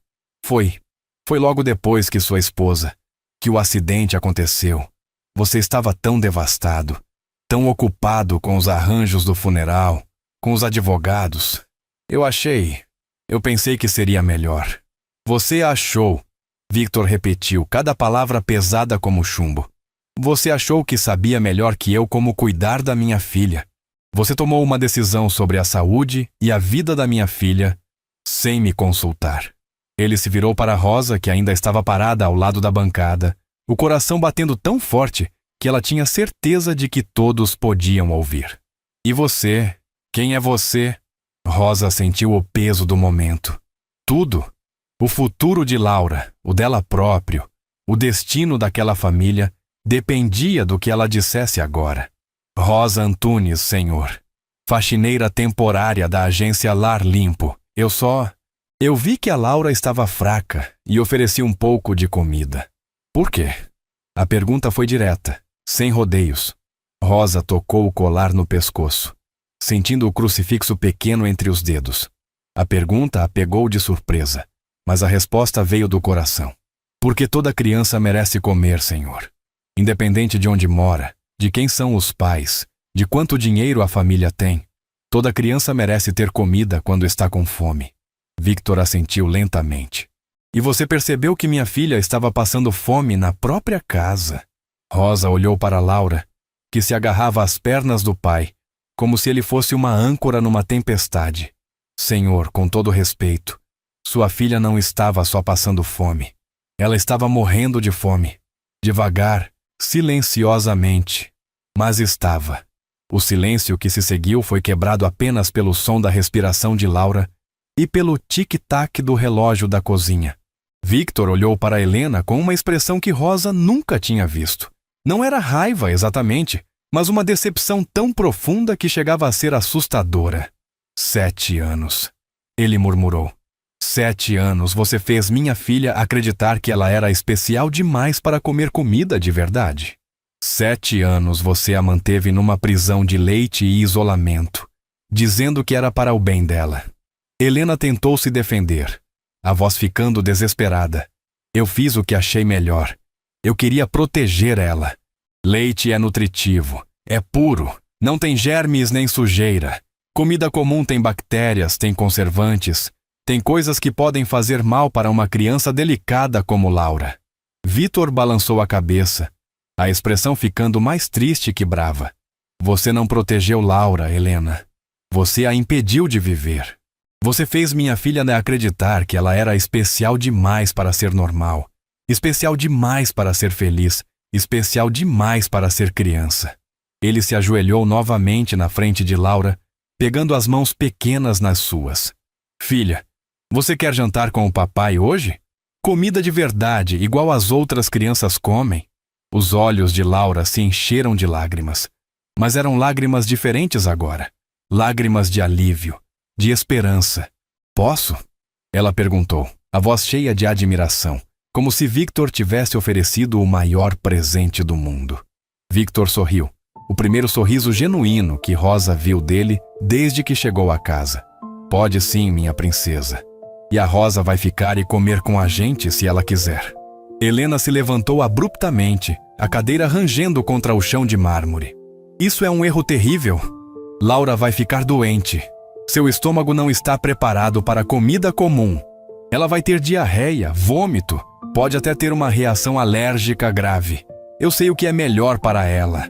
Foi logo depois que sua esposa, que o acidente aconteceu. Você estava tão devastado, tão ocupado com os arranjos do funeral, com os advogados. Eu pensei que seria melhor. Você achou, Victor repetiu, cada palavra pesada como chumbo. Você achou que sabia melhor que eu como cuidar da minha filha. Você tomou uma decisão sobre a saúde e a vida da minha filha sem me consultar. Ele se virou para Rosa, que ainda estava parada ao lado da bancada, o coração batendo tão forte que ela tinha certeza de que todos podiam ouvir. E você? Quem é você? Rosa sentiu o peso do momento. Tudo. O futuro de Laura, o dela próprio, o destino daquela família, dependia do que ela dissesse agora. Rosa Antunes, senhor. Faxineira temporária da agência Lar Limpo. Eu vi que a Laura estava fraca e ofereci um pouco de comida. Por quê? A pergunta foi direta, sem rodeios. Rosa tocou o colar no pescoço, sentindo o crucifixo pequeno entre os dedos. A pergunta a pegou de surpresa. Mas a resposta veio do coração. Porque toda criança merece comer, Senhor. Independente de onde mora, de quem são os pais, de quanto dinheiro a família tem, toda criança merece ter comida quando está com fome. Victor assentiu lentamente. E você percebeu que minha filha estava passando fome na própria casa. Rosa olhou para Laura, que se agarrava às pernas do pai, como se ele fosse uma âncora numa tempestade. Senhor, com todo respeito, sua filha não estava só passando fome. Ela estava morrendo de fome. Devagar, silenciosamente. Mas estava. O silêncio que se seguiu foi quebrado apenas pelo som da respiração de Laura e pelo tic-tac do relógio da cozinha. Victor olhou para Helena com uma expressão que Rosa nunca tinha visto. Não era raiva exatamente, mas uma decepção tão profunda que chegava a ser assustadora. 7 anos. Ele murmurou. 7 anos você fez minha filha acreditar que ela era especial demais para comer comida de verdade. 7 anos você a manteve numa prisão de leite e isolamento, dizendo que era para o bem dela. Helena tentou se defender, a voz ficando desesperada. Eu fiz o que achei melhor. Eu queria proteger ela. Leite é nutritivo, é puro, não tem germes nem sujeira. Comida comum tem bactérias, tem conservantes, tem coisas que podem fazer mal para uma criança delicada como Laura. Vitor balançou a cabeça, a expressão ficando mais triste que brava. Você não protegeu Laura, Helena. Você a impediu de viver. Você fez minha filha acreditar que ela era especial demais para ser normal, especial demais para ser feliz, especial demais para ser criança. Ele se ajoelhou novamente na frente de Laura, pegando as mãos pequenas nas suas. Filha, você quer jantar com o papai hoje? Comida de verdade, igual as outras crianças comem. Os olhos de Laura se encheram de lágrimas. Mas eram lágrimas diferentes agora. Lágrimas de alívio, de esperança. Posso? Ela perguntou, a voz cheia de admiração, como se Victor tivesse oferecido o maior presente do mundo. Victor sorriu, o primeiro sorriso genuíno que Rosa viu dele desde que chegou à casa. Pode sim, minha princesa. E a Rosa vai ficar e comer com a gente se ela quiser. Helena se levantou abruptamente, a cadeira rangendo contra o chão de mármore. Isso é um erro terrível. Laura vai ficar doente. Seu estômago não está preparado para comida comum. Ela vai ter diarreia, vômito, pode até ter uma reação alérgica grave. Eu sei o que é melhor para ela.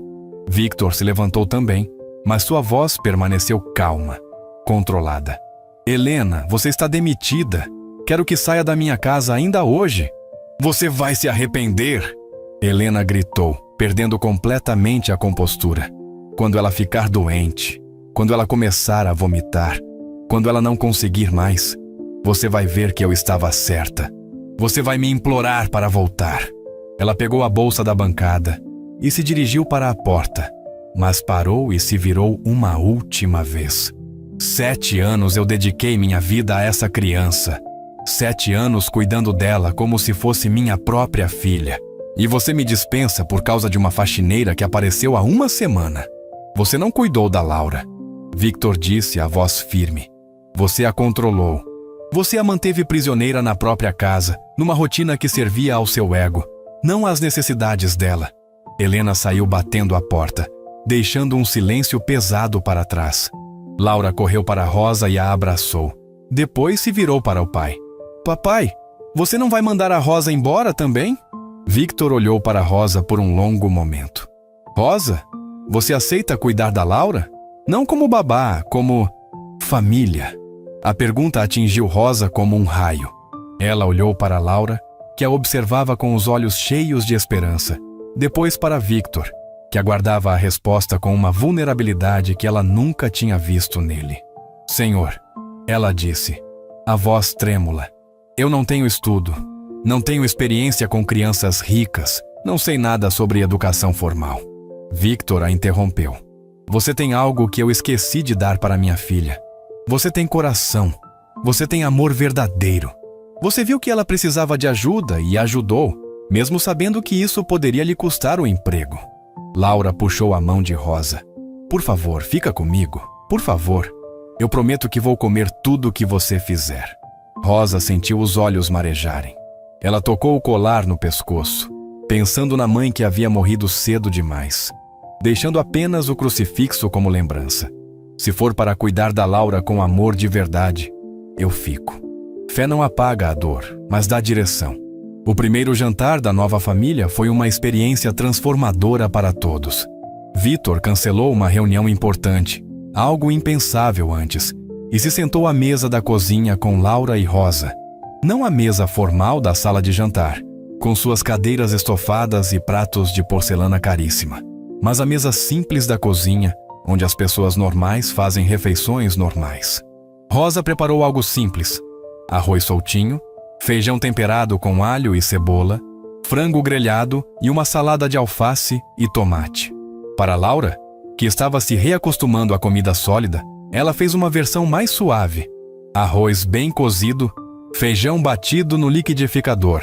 Victor se levantou também, mas sua voz permaneceu calma, controlada. Helena, você está demitida. Quero que saia da minha casa ainda hoje. Você vai se arrepender! Helena gritou, perdendo completamente a compostura. Quando ela ficar doente, quando ela começar a vomitar, quando ela não conseguir mais, você vai ver que eu estava certa. Você vai me implorar para voltar. Ela pegou a bolsa da bancada e se dirigiu para a porta, mas parou e se virou uma última vez. 7 anos eu dediquei minha vida a essa criança. 7 anos cuidando dela como se fosse minha própria filha. E você me dispensa por causa de uma faxineira que apareceu há uma semana. Você não cuidou da Laura. Victor disse, a voz firme. Você a controlou. Você a manteve prisioneira na própria casa, numa rotina que servia ao seu ego, não às necessidades dela. Helena saiu batendo a porta, deixando um silêncio pesado para trás. Laura correu para Rosa e a abraçou. Depois se virou para o pai. Papai, você não vai mandar a Rosa embora também? Victor olhou para Rosa por um longo momento. Rosa, você aceita cuidar da Laura? Não como babá, como família. A pergunta atingiu Rosa como um raio. Ela olhou para Laura, que a observava com os olhos cheios de esperança. Depois para Victor, que aguardava a resposta com uma vulnerabilidade que ela nunca tinha visto nele. Senhor, ela disse, a voz trêmula. Eu não tenho estudo, não tenho experiência com crianças ricas, não sei nada sobre educação formal. Victor a interrompeu. Você tem algo que eu esqueci de dar para minha filha. Você tem coração. Você tem amor verdadeiro. Você viu que ela precisava de ajuda e ajudou, mesmo sabendo que isso poderia lhe custar o emprego. Laura puxou a mão de Rosa. Por favor, fica comigo. Por favor. Eu prometo que vou comer tudo o que você fizer. Rosa sentiu os olhos marejarem. Ela tocou o colar no pescoço, pensando na mãe que havia morrido cedo demais, deixando apenas o crucifixo como lembrança. Se for para cuidar da Laura com amor de verdade, eu fico. Fé não apaga a dor, mas dá direção. O primeiro jantar da nova família foi uma experiência transformadora para todos. Vitor cancelou uma reunião importante, algo impensável antes, e se sentou à mesa da cozinha com Laura e Rosa. Não a mesa formal da sala de jantar, com suas cadeiras estofadas e pratos de porcelana caríssima, mas a mesa simples da cozinha, onde as pessoas normais fazem refeições normais. Rosa preparou algo simples: arroz soltinho, feijão temperado com alho e cebola, frango grelhado e uma salada de alface e tomate. Para Laura, que estava se reacostumando à comida sólida, ela fez uma versão mais suave: arroz bem cozido, feijão batido no liquidificador,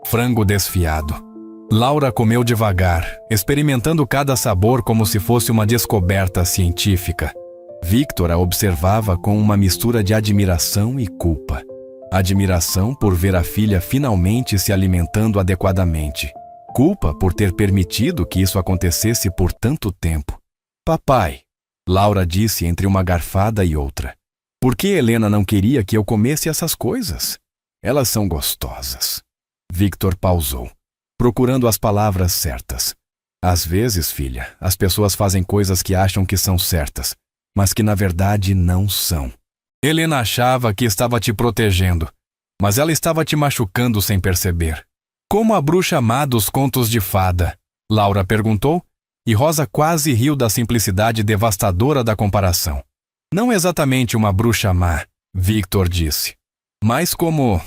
frango desfiado. Laura comeu devagar, experimentando cada sabor como se fosse uma descoberta científica. Victor a observava com uma mistura de admiração e culpa. Admiração por ver a filha finalmente se alimentando adequadamente. Culpa por ter permitido que isso acontecesse por tanto tempo. Papai, Laura disse entre uma garfada e outra. Por que Helena não queria que eu comesse essas coisas? Elas são gostosas. Victor pausou, procurando as palavras certas. Às vezes, filha, as pessoas fazem coisas que acham que são certas, mas que na verdade não são. Helena achava que estava te protegendo, mas ela estava te machucando sem perceber. Como a bruxa má dos contos de fada? Laura perguntou, e Rosa quase riu da simplicidade devastadora da comparação. Não exatamente uma bruxa má, Victor disse, mas como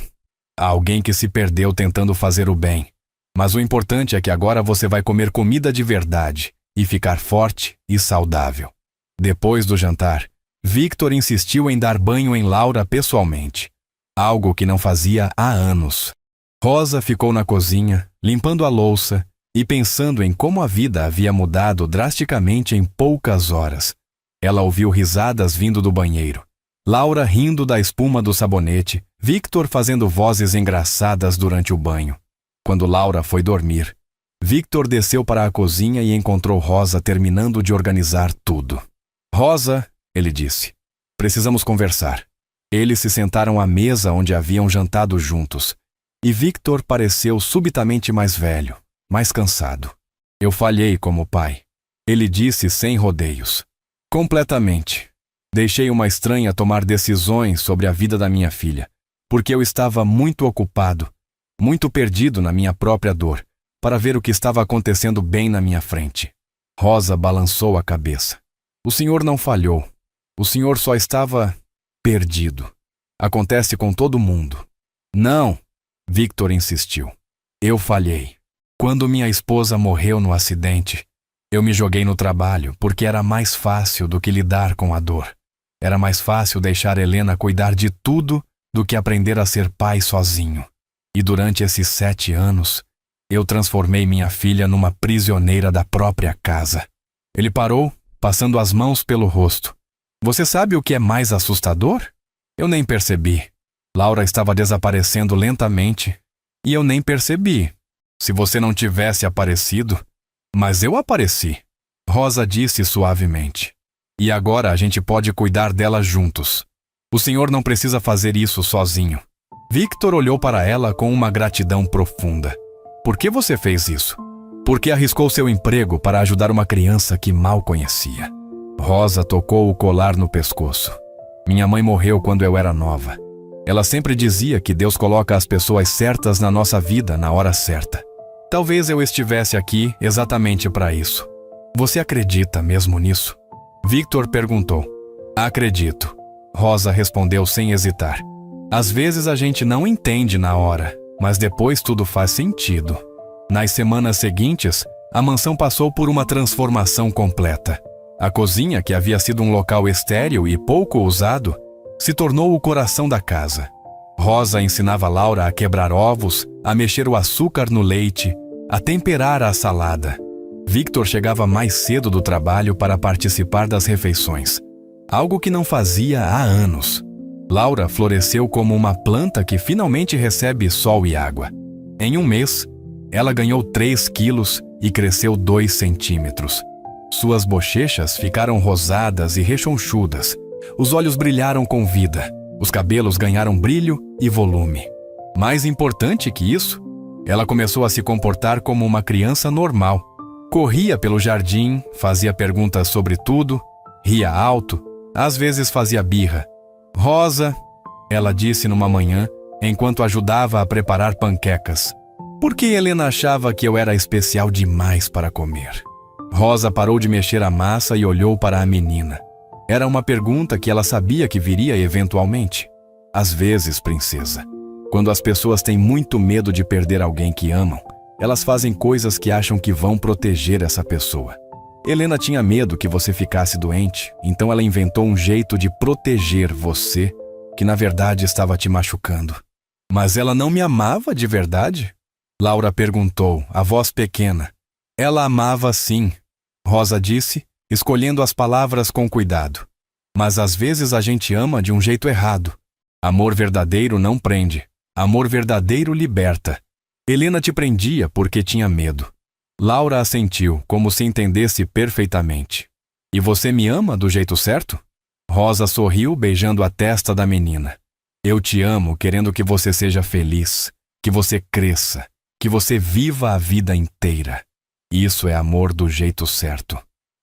alguém que se perdeu tentando fazer o bem. Mas o importante é que agora você vai comer comida de verdade e ficar forte e saudável. Depois do jantar, Victor insistiu em dar banho em Laura pessoalmente, algo que não fazia há anos. Rosa ficou na cozinha, limpando a louça e pensando em como a vida havia mudado drasticamente em poucas horas. Ela ouviu risadas vindo do banheiro. Laura rindo da espuma do sabonete, Victor fazendo vozes engraçadas durante o banho. Quando Laura foi dormir, Victor desceu para a cozinha e encontrou Rosa terminando de organizar tudo. Rosa, ele disse, precisamos conversar. Eles se sentaram à mesa onde haviam jantado juntos, e Victor pareceu subitamente mais velho, mais cansado. Eu falhei como pai, ele disse sem rodeios. Completamente. Deixei uma estranha tomar decisões sobre a vida da minha filha, porque eu estava muito ocupado, muito perdido na minha própria dor, para ver o que estava acontecendo bem na minha frente. Rosa balançou a cabeça. O senhor não falhou. O senhor só estava perdido. Acontece com todo mundo. Não, Victor insistiu. Eu falhei. Quando minha esposa morreu no acidente, eu me joguei no trabalho porque era mais fácil do que lidar com a dor. Era mais fácil deixar Helena cuidar de tudo do que aprender a ser pai sozinho. E durante esses 7 anos, eu transformei minha filha numa prisioneira da própria casa. Ele parou, passando as mãos pelo rosto. Você sabe o que é mais assustador? Eu nem percebi. Laura estava desaparecendo lentamente e eu nem percebi. Se você não tivesse aparecido, mas eu apareci. Rosa disse suavemente. E agora a gente pode cuidar dela juntos. O senhor não precisa fazer isso sozinho. Victor olhou para ela com uma gratidão profunda. Por que você fez isso? Porque arriscou seu emprego para ajudar uma criança que mal conhecia. Rosa tocou o colar no pescoço. Minha mãe morreu quando eu era nova. Ela sempre dizia que Deus coloca as pessoas certas na nossa vida na hora certa. Talvez eu estivesse aqui exatamente para isso. Você acredita mesmo nisso? Victor perguntou. Acredito. Rosa respondeu sem hesitar. Às vezes a gente não entende na hora, mas depois tudo faz sentido. Nas semanas seguintes, a mansão passou por uma transformação completa. A cozinha, que havia sido um local estéril e pouco usado, se tornou o coração da casa. Rosa ensinava Laura a quebrar ovos, a mexer o açúcar no leite, a temperar a salada. Victor chegava mais cedo do trabalho para participar das refeições, algo que não fazia há anos. Laura floresceu como uma planta que finalmente recebe sol e água. Em um mês, ela ganhou 3 quilos e cresceu 2 centímetros. Suas bochechas ficaram rosadas e rechonchudas. Os olhos brilharam com vida. Os cabelos ganharam brilho e volume. Mais importante que isso, ela começou a se comportar como uma criança normal. Corria pelo jardim, fazia perguntas sobre tudo, ria alto, às vezes fazia birra. Rosa, ela disse numa manhã, enquanto ajudava a preparar panquecas. Por que Helena achava que eu era especial demais para comer? Rosa parou de mexer a massa e olhou para a menina. Era uma pergunta que ela sabia que viria eventualmente. Às vezes, princesa, quando as pessoas têm muito medo de perder alguém que amam, elas fazem coisas que acham que vão proteger essa pessoa. Helena tinha medo que você ficasse doente, então ela inventou um jeito de proteger você, que na verdade estava te machucando. Mas ela não me amava de verdade? Laura perguntou, a voz pequena. Ela amava sim, Rosa disse, escolhendo as palavras com cuidado. Mas às vezes a gente ama de um jeito errado. Amor verdadeiro não prende. Amor verdadeiro liberta. Helena te prendia porque tinha medo. Laura assentiu, como se entendesse perfeitamente. E você me ama do jeito certo? Rosa sorriu, beijando a testa da menina. Eu te amo, querendo que você seja feliz, que você cresça, que você viva a vida inteira. Isso é amor do jeito certo.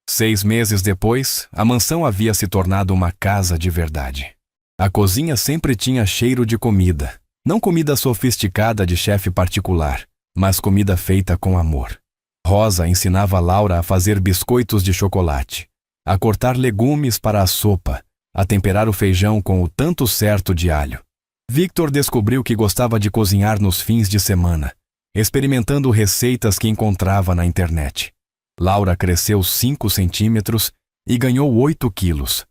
6 meses depois, a mansão havia se tornado uma casa de verdade. A cozinha sempre tinha cheiro de comida. Não comida sofisticada de chefe particular, mas comida feita com amor. Rosa ensinava Laura a fazer biscoitos de chocolate, a cortar legumes para a sopa, a temperar o feijão com o tanto certo de alho. Victor descobriu que gostava de cozinhar nos fins de semana, experimentando receitas que encontrava na internet. Laura cresceu 5 centímetros e ganhou 8 quilos.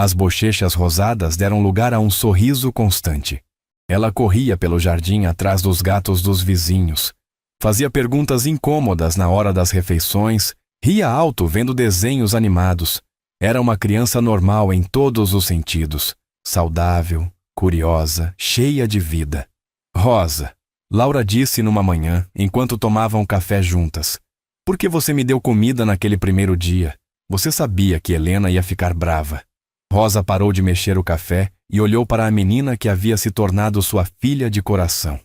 As bochechas rosadas deram lugar a um sorriso constante. Ela corria pelo jardim atrás dos gatos dos vizinhos, fazia perguntas incômodas na hora das refeições, ria alto vendo desenhos animados. Era uma criança normal em todos os sentidos, saudável, curiosa, cheia de vida. Rosa, Laura disse numa manhã, enquanto tomavam café juntas. Por que você me deu comida naquele primeiro dia? Você sabia que Helena ia ficar brava. Rosa parou de mexer o café e olhou para a menina que havia se tornado sua filha de coração.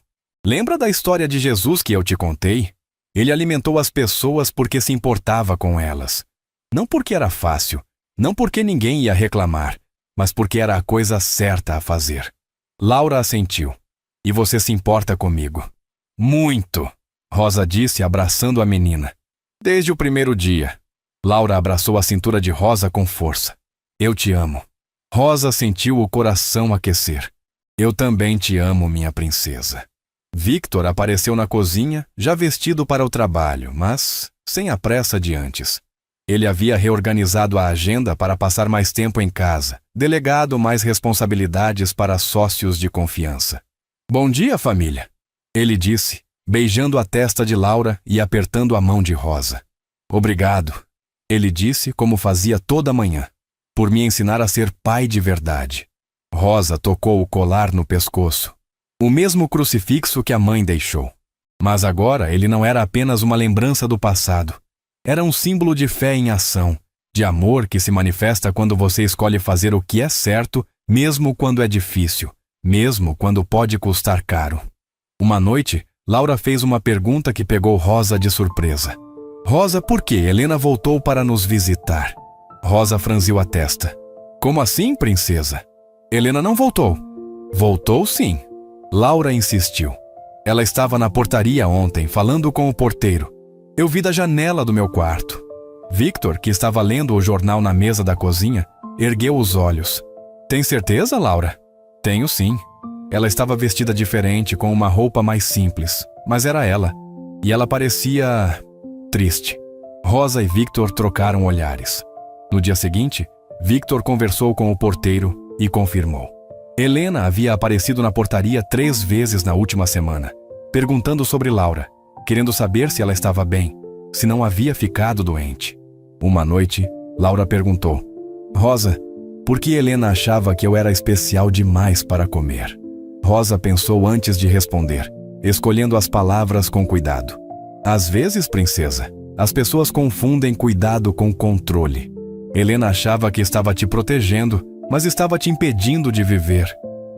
Lembra da história de Jesus que eu te contei? Ele alimentou as pessoas porque se importava com elas. Não porque era fácil, não porque ninguém ia reclamar, mas porque era a coisa certa a fazer. Laura assentiu. E você se importa comigo? Muito, Rosa disse abraçando a menina. Desde o primeiro dia. Laura abraçou a cintura de Rosa com força. Eu te amo. Rosa sentiu o coração aquecer. Eu também te amo, minha princesa. Victor apareceu na cozinha, já vestido para o trabalho, mas sem a pressa de antes. Ele havia reorganizado a agenda para passar mais tempo em casa, delegado mais responsabilidades para sócios de confiança. Bom dia, família, ele disse, beijando a testa de Laura e apertando a mão de Rosa. Obrigado, ele disse como fazia toda manhã, por me ensinar a ser pai de verdade. Rosa tocou o colar no pescoço, o mesmo crucifixo que a mãe deixou. Mas agora ele não era apenas uma lembrança do passado. Era um símbolo de fé em ação, de amor que se manifesta quando você escolhe fazer o que é certo, mesmo quando é difícil, mesmo quando pode custar caro. Uma noite, Laura fez uma pergunta que pegou Rosa de surpresa. Rosa, por que Helena voltou para nos visitar? Rosa franziu a testa. Como assim, princesa? Helena não voltou. Voltou sim. Laura insistiu. Ela estava na portaria ontem, falando com o porteiro. Eu vi da janela do meu quarto. Victor, que estava lendo o jornal na mesa da cozinha, ergueu os olhos. Tem certeza, Laura? Tenho sim. Ela estava vestida diferente, com uma roupa mais simples, mas era ela. E ela parecia triste. Rosa e Victor trocaram olhares. No dia seguinte, Victor conversou com o porteiro e confirmou. Helena havia aparecido na portaria 3 vezes na última semana, perguntando sobre Laura, querendo saber se ela estava bem, se não havia ficado doente. Uma noite, Laura perguntou, Rosa, por que Helena achava que eu era especial demais para comer? Rosa pensou antes de responder, escolhendo as palavras com cuidado. Às vezes, princesa, as pessoas confundem cuidado com controle. Helena achava que estava te protegendo, mas estava te impedindo de viver.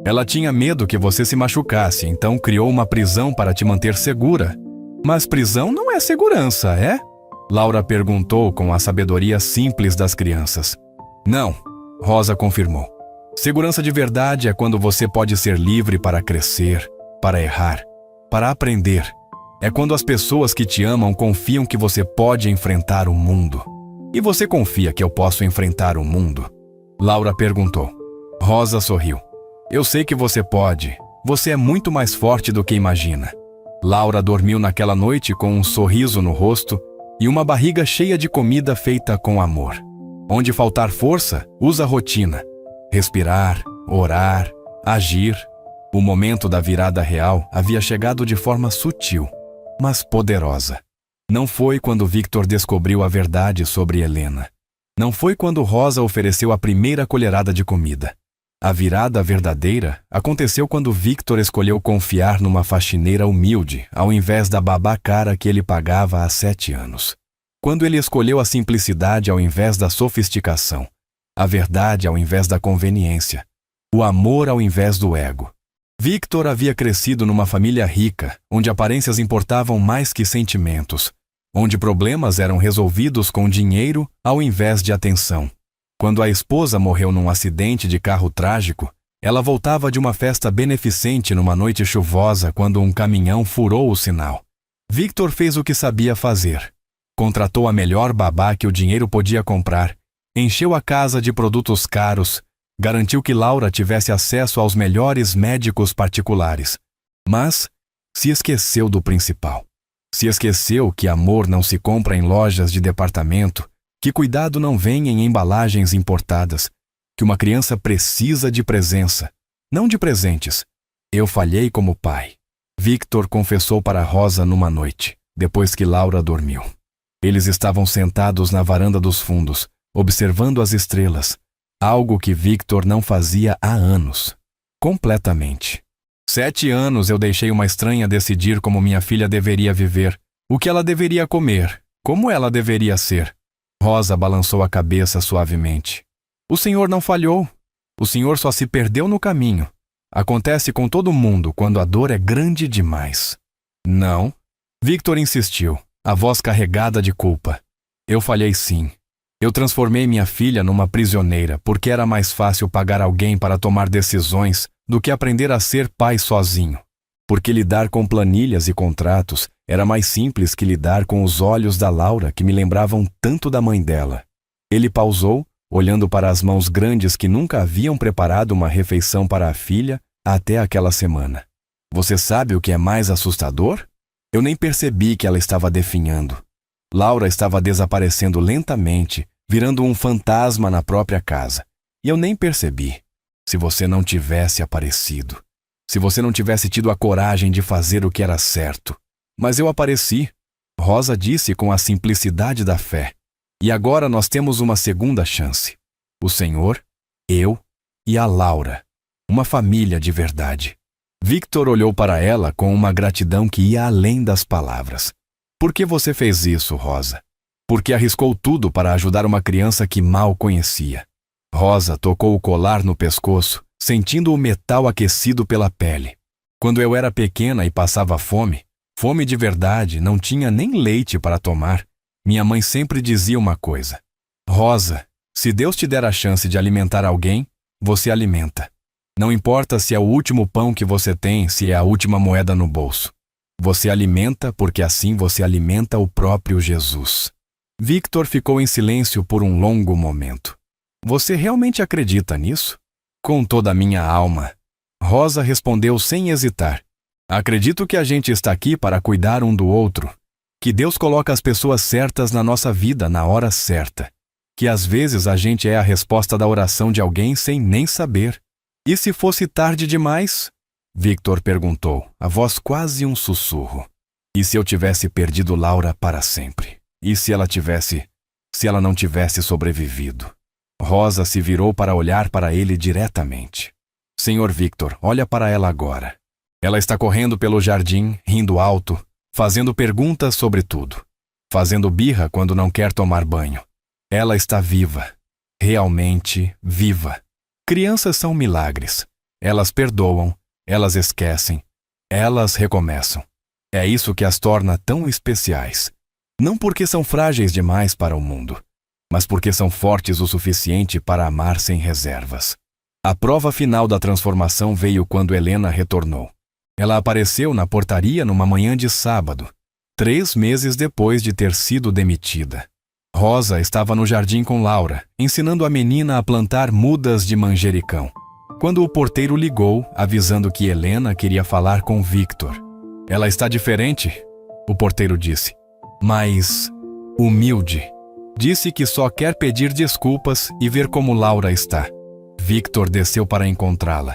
Ela tinha medo que você se machucasse, então criou uma prisão para te manter segura. Mas prisão não é segurança, é? Laura perguntou com a sabedoria simples das crianças. Não, Rosa confirmou. Segurança de verdade é quando você pode ser livre para crescer, para errar, para aprender. É quando as pessoas que te amam confiam que você pode enfrentar o mundo. E você confia que eu posso enfrentar o mundo? Laura perguntou. Rosa sorriu. Eu sei que você pode. Você é muito mais forte do que imagina. Laura dormiu naquela noite com um sorriso no rosto e uma barriga cheia de comida feita com amor. Onde faltar força, usa rotina. Respirar, orar, agir. O momento da virada real havia chegado de forma sutil, mas poderosa. Não foi quando Victor descobriu a verdade sobre Helena. Não foi quando Rosa ofereceu a primeira colherada de comida. A virada verdadeira aconteceu quando Victor escolheu confiar numa faxineira humilde, ao invés da babá cara que ele pagava há 7 anos. Quando ele escolheu a simplicidade ao invés da sofisticação, a verdade ao invés da conveniência, o amor ao invés do ego. Victor havia crescido numa família rica, onde aparências importavam mais que sentimentos, onde problemas eram resolvidos com dinheiro ao invés de atenção. Quando a esposa morreu num acidente de carro trágico, ela voltava de uma festa beneficente numa noite chuvosa quando um caminhão furou o sinal. Victor fez o que sabia fazer. Contratou a melhor babá que o dinheiro podia comprar, encheu a casa de produtos caros, garantiu que Laura tivesse acesso aos melhores médicos particulares. Mas se esqueceu do principal. Se esqueceu que amor não se compra em lojas de departamento, que cuidado não vem em embalagens importadas, que uma criança precisa de presença, não de presentes. Eu falhei como pai. Victor confessou para Rosa numa noite, depois que Laura dormiu. Eles estavam sentados na varanda dos fundos, observando as estrelas, algo que Victor não fazia há anos. Completamente. 7 anos eu deixei uma estranha decidir como minha filha deveria viver, o que ela deveria comer, como ela deveria ser. Rosa balançou a cabeça suavemente. O senhor não falhou. O senhor só se perdeu no caminho. Acontece com todo mundo quando a dor é grande demais. Não. Victor insistiu, a voz carregada de culpa. Eu falhei sim. Eu transformei minha filha numa prisioneira porque era mais fácil pagar alguém para tomar decisões do que aprender a ser pai sozinho. Porque lidar com planilhas e contratos era mais simples que lidar com os olhos da Laura que me lembravam tanto da mãe dela. Ele pausou, olhando para as mãos grandes que nunca haviam preparado uma refeição para a filha até aquela semana. Você sabe o que é mais assustador? Eu nem percebi que ela estava definhando. Laura estava desaparecendo lentamente, virando um fantasma na própria casa. E eu nem percebi. Se você não tivesse aparecido. Se você não tivesse tido a coragem de fazer o que era certo. Mas eu apareci. Rosa disse com a simplicidade da fé. E agora nós temos uma segunda chance. O Senhor, eu e a Laura. Uma família de verdade. Victor olhou para ela com uma gratidão que ia além das palavras. Por que você fez isso, Rosa? Porque arriscou tudo para ajudar uma criança que mal conhecia. Rosa tocou o colar no pescoço, sentindo o metal aquecido pela pele. Quando eu era pequena e passava fome, fome de verdade, não tinha nem leite para tomar, minha mãe sempre dizia uma coisa. Rosa, se Deus te der a chance de alimentar alguém, você alimenta. Não importa se é o último pão que você tem, se é a última moeda no bolso. Você alimenta porque assim você alimenta o próprio Jesus. Victor ficou em silêncio por um longo momento. Você realmente acredita nisso? Com toda a minha alma. Rosa respondeu sem hesitar. Acredito que a gente está aqui para cuidar um do outro. Que Deus coloca as pessoas certas na nossa vida na hora certa. Que às vezes a gente é a resposta da oração de alguém sem nem saber. E se fosse tarde demais? Victor perguntou, a voz quase um sussurro. E se eu tivesse perdido Laura para sempre? E se ela não tivesse sobrevivido? Rosa se virou para olhar para ele diretamente. Senhor Victor, olha para ela agora. Ela está correndo pelo jardim, rindo alto, fazendo perguntas sobre tudo. Fazendo birra quando não quer tomar banho. Ela está viva. Realmente viva. Crianças são milagres. Elas perdoam, elas esquecem, elas recomeçam. É isso que as torna tão especiais. Não porque são frágeis demais para o mundo, mas porque são fortes o suficiente para amar sem reservas. A prova final da transformação veio quando Helena retornou. Ela apareceu na portaria numa manhã de sábado, 3 meses depois de ter sido demitida. Rosa estava no jardim com Laura, ensinando a menina a plantar mudas de manjericão, quando o porteiro ligou, avisando que Helena queria falar com Victor. Ela está diferente, o porteiro disse, mas humilde. Disse que só quer pedir desculpas e ver como Laura está. Victor desceu para encontrá-la,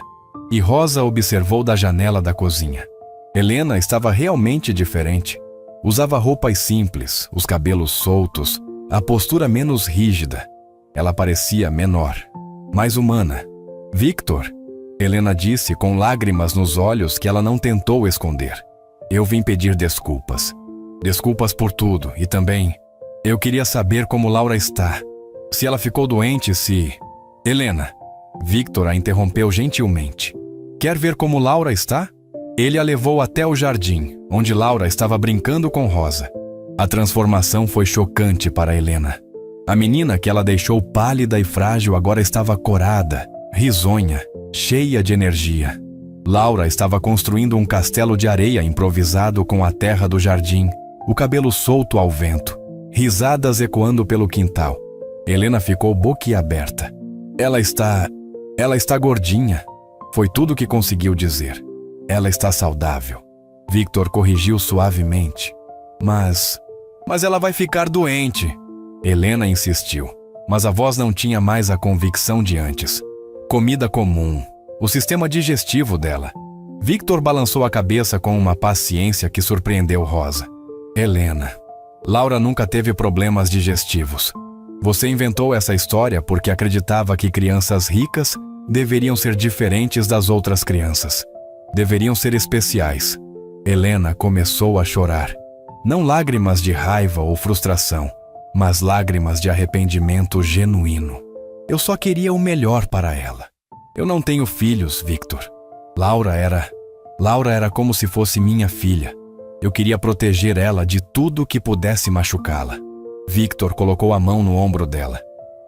e Rosa observou da janela da cozinha. Helena estava realmente diferente. Usava roupas simples, os cabelos soltos, a postura menos rígida. Ela parecia menor, mais humana. Victor, Helena disse com lágrimas nos olhos que ela não tentou esconder. Eu vim pedir desculpas. Desculpas por tudo e também eu queria saber como Laura está. Se ela ficou doente, se... Helena, Victor a interrompeu gentilmente. Quer ver como Laura está? Ele a levou até o jardim, onde Laura estava brincando com Rosa. A transformação foi chocante para Helena. A menina que ela deixou pálida e frágil agora estava corada, risonha, cheia de energia. Laura estava construindo um castelo de areia improvisado com a terra do jardim, o cabelo solto ao vento, risadas ecoando pelo quintal. Helena ficou boquiaberta. Ela está gordinha. Foi tudo que conseguiu dizer. Ela está saudável. Victor corrigiu suavemente. Mas ela vai ficar doente. Helena insistiu, mas a voz não tinha mais a convicção de antes. Comida comum, o sistema digestivo dela. Victor balançou a cabeça com uma paciência que surpreendeu Rosa. Helena, Laura nunca teve problemas digestivos. Você inventou essa história porque acreditava que crianças ricas deveriam ser diferentes das outras crianças. Deveriam ser especiais. Helena começou a chorar. Não lágrimas de raiva ou frustração, mas lágrimas de arrependimento genuíno. Eu só queria o melhor para ela. Eu não tenho filhos, Victor. Laura era como se fosse minha filha. Eu queria proteger ela de tudo que pudesse machucá-la. Victor colocou a mão no ombro dela.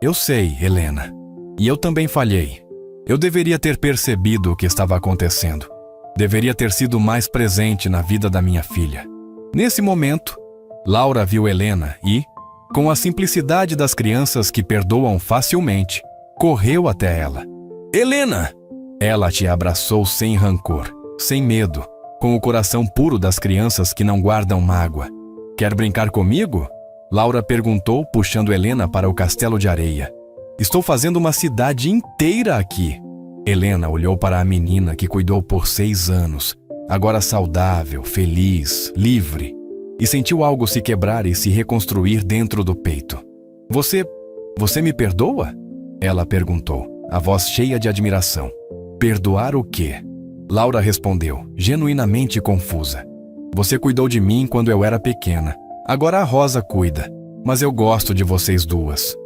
Eu sei, Helena. E eu também falhei. Eu deveria ter percebido o que estava acontecendo. Deveria ter sido mais presente na vida da minha filha. Nesse momento, Laura viu Helena e, com a simplicidade das crianças que perdoam facilmente, correu até ela. Helena! Ela te abraçou sem rancor, sem medo, com o coração puro das crianças que não guardam mágoa. Quer brincar comigo? Laura perguntou, puxando Helena para o castelo de areia. Estou fazendo uma cidade inteira aqui. Helena olhou para a menina que cuidou por 6 anos, agora saudável, feliz, livre, e sentiu algo se quebrar e se reconstruir dentro do peito. Você me perdoa? Ela perguntou, a voz cheia de admiração. Perdoar o quê? Laura respondeu, genuinamente confusa. Você cuidou de mim quando eu era pequena. Agora a Rosa cuida, mas eu gosto de vocês duas.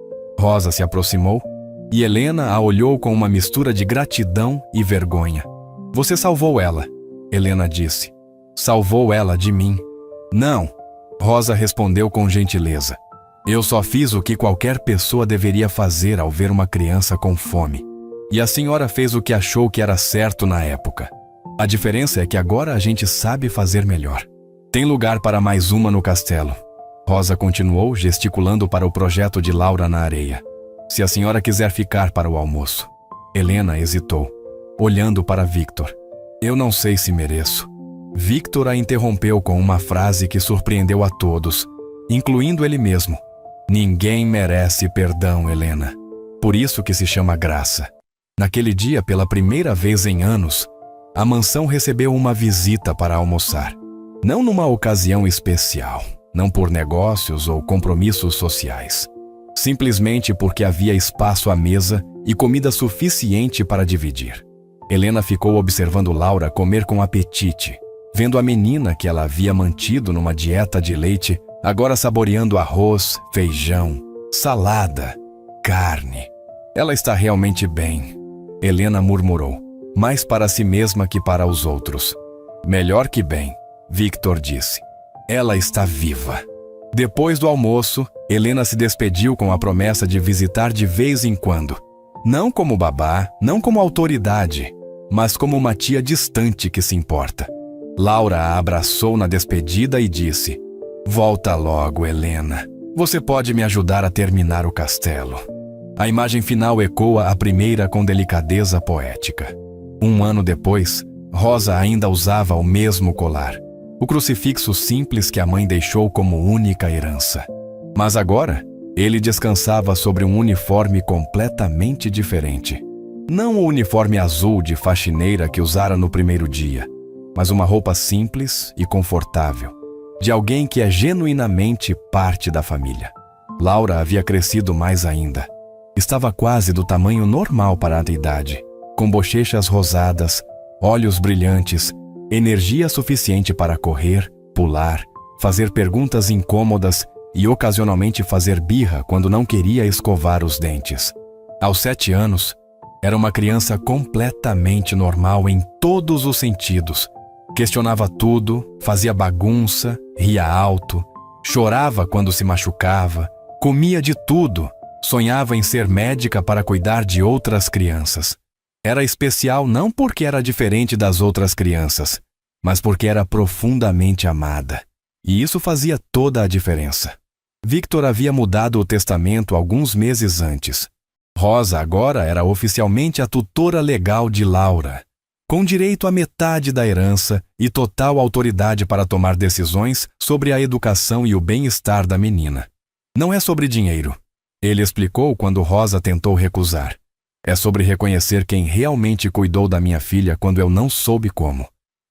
Rosa se aproximou e Helena a olhou com uma mistura de gratidão e vergonha. Você salvou ela, Helena disse. Salvou ela de mim. Não, Rosa respondeu com gentileza. Eu só fiz o que qualquer pessoa deveria fazer ao ver uma criança com fome. E a senhora fez o que achou que era certo na época. A diferença é que agora a gente sabe fazer melhor. Tem lugar para mais uma no castelo. Rosa continuou, gesticulando para o projeto de Laura na areia. Se a senhora quiser ficar para o almoço. Helena hesitou, olhando para Victor. Eu não sei se mereço. Victor a interrompeu com uma frase que surpreendeu a todos, incluindo ele mesmo. Ninguém merece perdão, Helena. Por isso que se chama graça. Naquele dia, pela primeira vez em anos, a mansão recebeu uma visita para almoçar. Não numa ocasião especial, não por negócios ou compromissos sociais. Simplesmente porque havia espaço à mesa e comida suficiente para dividir. Helena ficou observando Laura comer com apetite, vendo a menina que ela havia mantido numa dieta de leite, agora saboreando arroz, feijão, salada, carne. Ela está realmente bem, Helena murmurou, mais para si mesma que para os outros. Melhor que bem, Victor disse. Ela está viva. Depois do almoço, Helena se despediu com a promessa de visitar de vez em quando. Não como babá, não como autoridade, mas como uma tia distante que se importa. Laura a abraçou na despedida e disse: Volta logo, Helena. Você pode me ajudar a terminar o castelo. A imagem final ecoa a primeira com delicadeza poética. 1 ano depois, Rosa ainda usava o mesmo colar. O crucifixo simples que a mãe deixou como única herança. Mas agora, ele descansava sobre um uniforme completamente diferente. Não o uniforme azul de faxineira que usara no primeiro dia, mas uma roupa simples e confortável, de alguém que é genuinamente parte da família. Laura havia crescido mais ainda. Estava quase do tamanho normal para a idade. com bochechas rosadas, olhos brilhantes, energia suficiente para correr, pular, fazer perguntas incômodas e ocasionalmente fazer birra quando não queria escovar os dentes. Aos 7 anos, era uma criança completamente normal em todos os sentidos. Questionava tudo, fazia bagunça, ria alto, chorava quando se machucava, comia de tudo, sonhava em ser médica para cuidar de outras crianças. Era especial não porque era diferente das outras crianças, mas porque era profundamente amada. E isso fazia toda a diferença. Victor havia mudado o testamento alguns meses antes. Rosa agora era oficialmente a tutora legal de Laura, com direito à metade da herança e total autoridade para tomar decisões sobre a educação e o bem-estar da menina. Não é sobre dinheiro, ele explicou quando Rosa tentou recusar. É sobre reconhecer quem realmente cuidou da minha filha quando eu não soube como.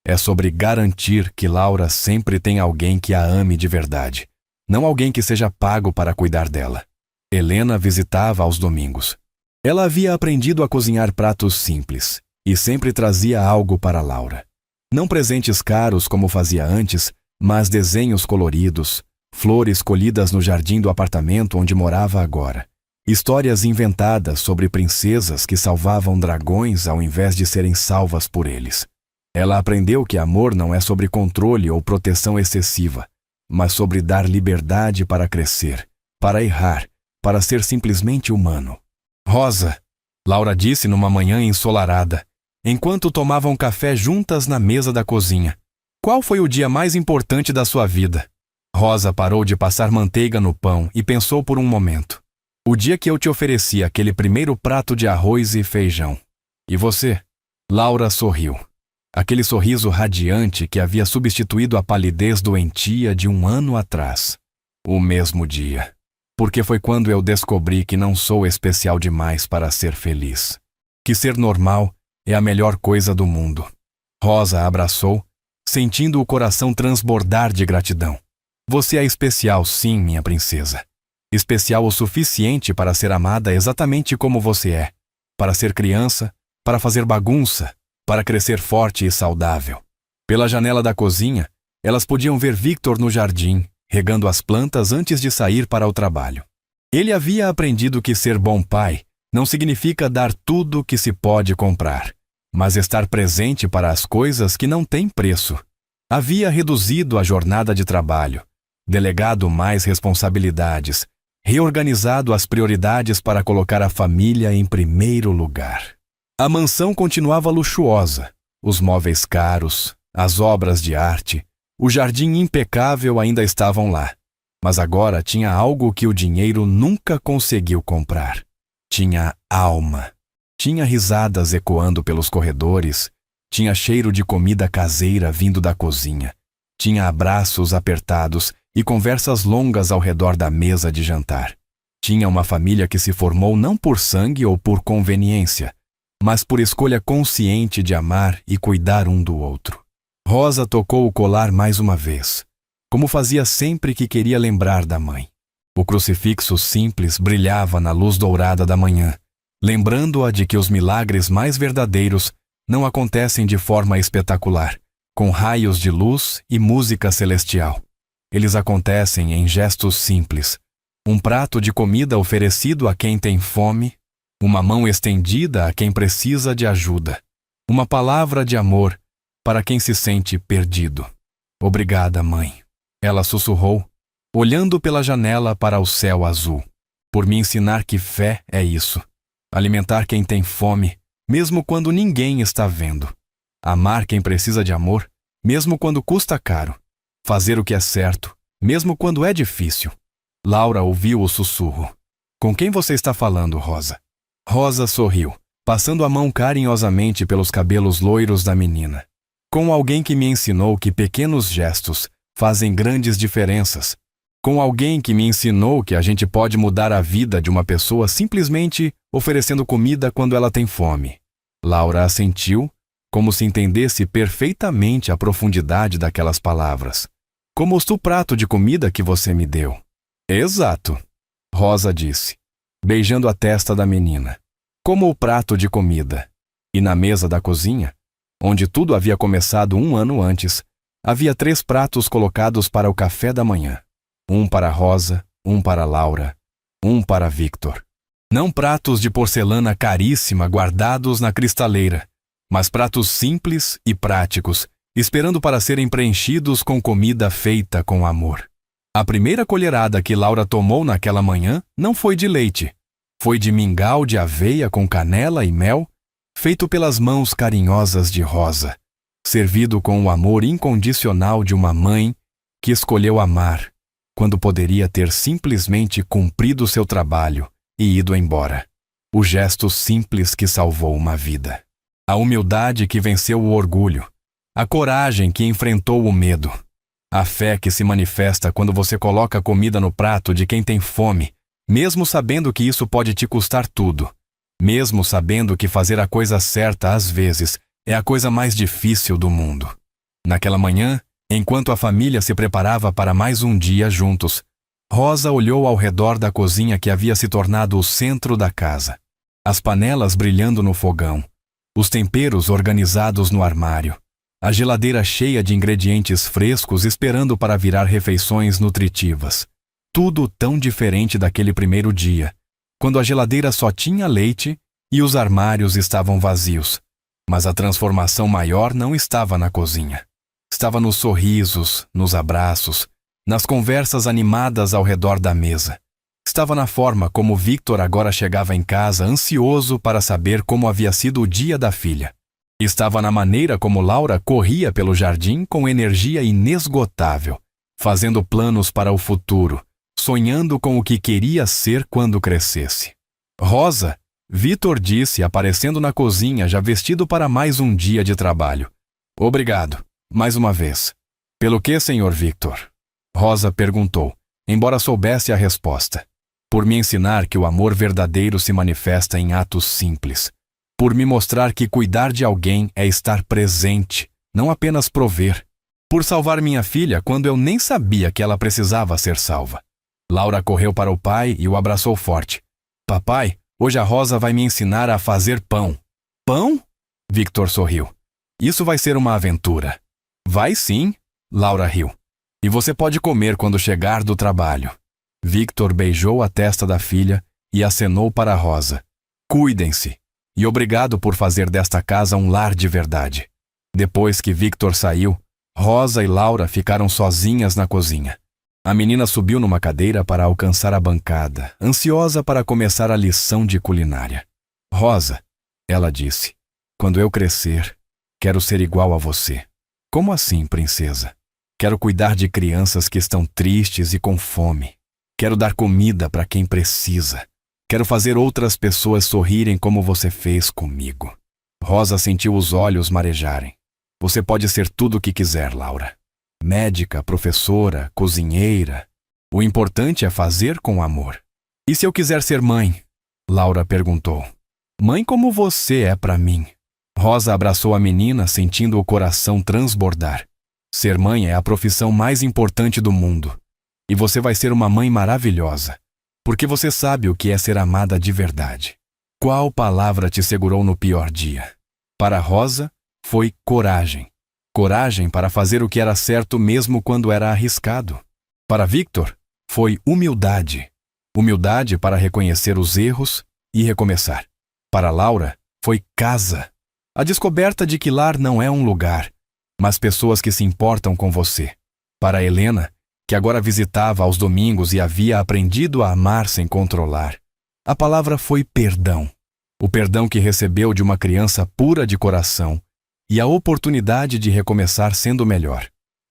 É sobre garantir que Laura sempre tem alguém que a ame de verdade, não alguém que seja pago para cuidar dela. Helena visitava aos domingos. Ela havia aprendido a cozinhar pratos simples e sempre trazia algo para Laura. Não presentes caros como fazia antes, mas desenhos coloridos, flores colhidas no jardim do apartamento onde morava agora. Histórias inventadas sobre princesas que salvavam dragões ao invés de serem salvas por eles. Ela aprendeu que amor não é sobre controle ou proteção excessiva, mas sobre dar liberdade para crescer, para errar, para ser simplesmente humano. Rosa, Laura disse numa manhã ensolarada, enquanto tomavam café juntas na mesa da cozinha. Qual foi o dia mais importante da sua vida? Rosa parou de passar manteiga no pão e pensou por um momento. O dia que eu te ofereci aquele primeiro prato de arroz e feijão. E você? Laura sorriu. Aquele sorriso radiante que havia substituído a palidez doentia de um ano atrás. O mesmo dia. Porque foi quando eu descobri que não sou especial demais para ser feliz. Que ser normal é a melhor coisa do mundo. Rosa a abraçou, sentindo o coração transbordar de gratidão. Você é especial, sim, minha princesa. Especial o suficiente para ser amada exatamente como você é. Para ser criança, para fazer bagunça, para crescer forte e saudável. Pela janela da cozinha, elas podiam ver Victor no jardim, regando as plantas antes de sair para o trabalho. Ele havia aprendido que ser bom pai não significa dar tudo que se pode comprar, mas estar presente para as coisas que não têm preço. Havia reduzido a jornada de trabalho, delegado mais responsabilidades, reorganizado as prioridades para colocar a família em primeiro lugar. A mansão continuava luxuosa, os móveis caros, as obras de arte, o jardim impecável ainda estavam lá, mas agora tinha algo que o dinheiro nunca conseguiu comprar. Tinha alma. Tinha risadas ecoando pelos corredores, tinha cheiro de comida caseira vindo da cozinha, tinha abraços apertados e conversas longas ao redor da mesa de jantar. Tinha uma família que se formou não por sangue ou por conveniência, mas por escolha consciente de amar e cuidar um do outro. Rosa tocou o colar mais uma vez, como fazia sempre que queria lembrar da mãe. O crucifixo simples brilhava na luz dourada da manhã, lembrando-a de que os milagres mais verdadeiros não acontecem de forma espetacular, com raios de luz e música celestial. Eles acontecem em gestos simples. Um prato de comida oferecido a quem tem fome, uma mão estendida a quem precisa de ajuda, uma palavra de amor para quem se sente perdido. Obrigada, mãe, ela sussurrou, olhando pela janela para o céu azul, por me ensinar que fé é isso. Alimentar quem tem fome, mesmo quando ninguém está vendo. Amar quem precisa de amor, mesmo quando custa caro. Fazer o que é certo, mesmo quando é difícil. Laura ouviu o sussurro. Com quem você está falando, Rosa? Rosa sorriu, passando a mão carinhosamente pelos cabelos loiros da menina. Com alguém que me ensinou que pequenos gestos fazem grandes diferenças. Com alguém que me ensinou que a gente pode mudar a vida de uma pessoa simplesmente oferecendo comida quando ela tem fome. Laura assentiu, como se entendesse perfeitamente a profundidade daquelas palavras. Como o prato de comida que você me deu. Exato, Rosa disse, beijando a testa da menina. Como o prato de comida. E na mesa da cozinha, onde tudo havia começado um ano antes, havia 3 pratos colocados para o café da manhã. Um para Rosa, um para Laura, um para Victor. Não pratos de porcelana caríssima guardados na cristaleira, mas pratos simples e práticos, esperando para serem preenchidos com comida feita com amor. A primeira colherada que Laura tomou naquela manhã não foi de leite. Foi de mingau de aveia com canela e mel, feito pelas mãos carinhosas de Rosa, servido com o amor incondicional de uma mãe que escolheu amar, quando poderia ter simplesmente cumprido seu trabalho e ido embora. O gesto simples que salvou uma vida. A humildade que venceu o orgulho. A coragem que enfrentou o medo. A fé que se manifesta quando você coloca comida no prato de quem tem fome, mesmo sabendo que isso pode te custar tudo. Mesmo sabendo que fazer a coisa certa, às vezes, é a coisa mais difícil do mundo. Naquela manhã, enquanto a família se preparava para mais um dia juntos, Rosa olhou ao redor da cozinha que havia se tornado o centro da casa. As panelas brilhando no fogão, os temperos organizados no armário, a geladeira cheia de ingredientes frescos esperando para virar refeições nutritivas. Tudo tão diferente daquele primeiro dia, quando a geladeira só tinha leite e os armários estavam vazios. Mas a transformação maior não estava na cozinha. Estava nos sorrisos, nos abraços, nas conversas animadas ao redor da mesa. Estava na forma como Victor agora chegava em casa ansioso para saber como havia sido o dia da filha. Estava na maneira como Laura corria pelo jardim com energia inesgotável, fazendo planos para o futuro, sonhando com o que queria ser quando crescesse. Rosa, Victor disse, aparecendo na cozinha já vestido para mais um dia de trabalho. Obrigado, mais uma vez. Pelo que, Sr. Victor? Rosa perguntou, embora soubesse a resposta. Por me ensinar que o amor verdadeiro se manifesta em atos simples. Por me mostrar que cuidar de alguém é estar presente, não apenas prover. Por salvar minha filha quando eu nem sabia que ela precisava ser salva. Laura correu para o pai e o abraçou forte. Papai, hoje a Rosa vai me ensinar a fazer pão. Pão? Victor sorriu. Isso vai ser uma aventura. Vai sim, Laura riu. E você pode comer quando chegar do trabalho. Victor beijou a testa da filha e acenou para Rosa. Cuidem-se. E obrigado por fazer desta casa um lar de verdade. Depois que Victor saiu, Rosa e Laura ficaram sozinhas na cozinha. A menina subiu numa cadeira para alcançar a bancada, ansiosa para começar a lição de culinária. Rosa, ela disse, quando eu crescer, quero ser igual a você. Como assim, princesa? Quero cuidar de crianças que estão tristes e com fome. Quero dar comida para quem precisa. Quero fazer outras pessoas sorrirem como você fez comigo. Rosa sentiu os olhos marejarem. Você pode ser tudo o que quiser, Laura. Médica, professora, cozinheira. O importante é fazer com amor. E se eu quiser ser mãe? Laura perguntou. Mãe como você é para mim. Rosa abraçou a menina, sentindo o coração transbordar. Ser mãe é a profissão mais importante do mundo. E você vai ser uma mãe maravilhosa, porque você sabe o que é ser amada de verdade. Qual palavra te segurou no pior dia? Para Rosa, foi coragem. Coragem para fazer o que era certo mesmo quando era arriscado. Para Victor, foi humildade. Humildade para reconhecer os erros e recomeçar. Para Laura, foi casa. A descoberta de que lar não é um lugar, mas pessoas que se importam com você. Para Helena, que agora visitava aos domingos e havia aprendido a amar sem controlar, a palavra foi perdão. O perdão que recebeu de uma criança pura de coração e a oportunidade de recomeçar sendo melhor.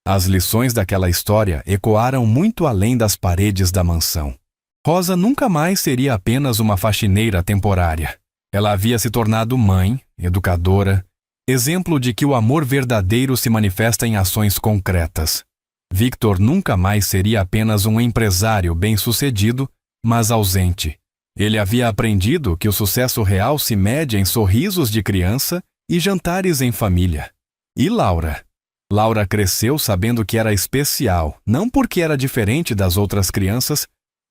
As lições daquela história ecoaram muito além das paredes da mansão. Rosa nunca mais seria apenas uma faxineira temporária. Ela havia se tornado mãe, educadora, exemplo de que o amor verdadeiro se manifesta em ações concretas. Victor nunca mais seria apenas um empresário bem-sucedido, mas ausente. Ele havia aprendido que o sucesso real se mede em sorrisos de criança e jantares em família. E Laura? Laura cresceu sabendo que era especial, não porque era diferente das outras crianças,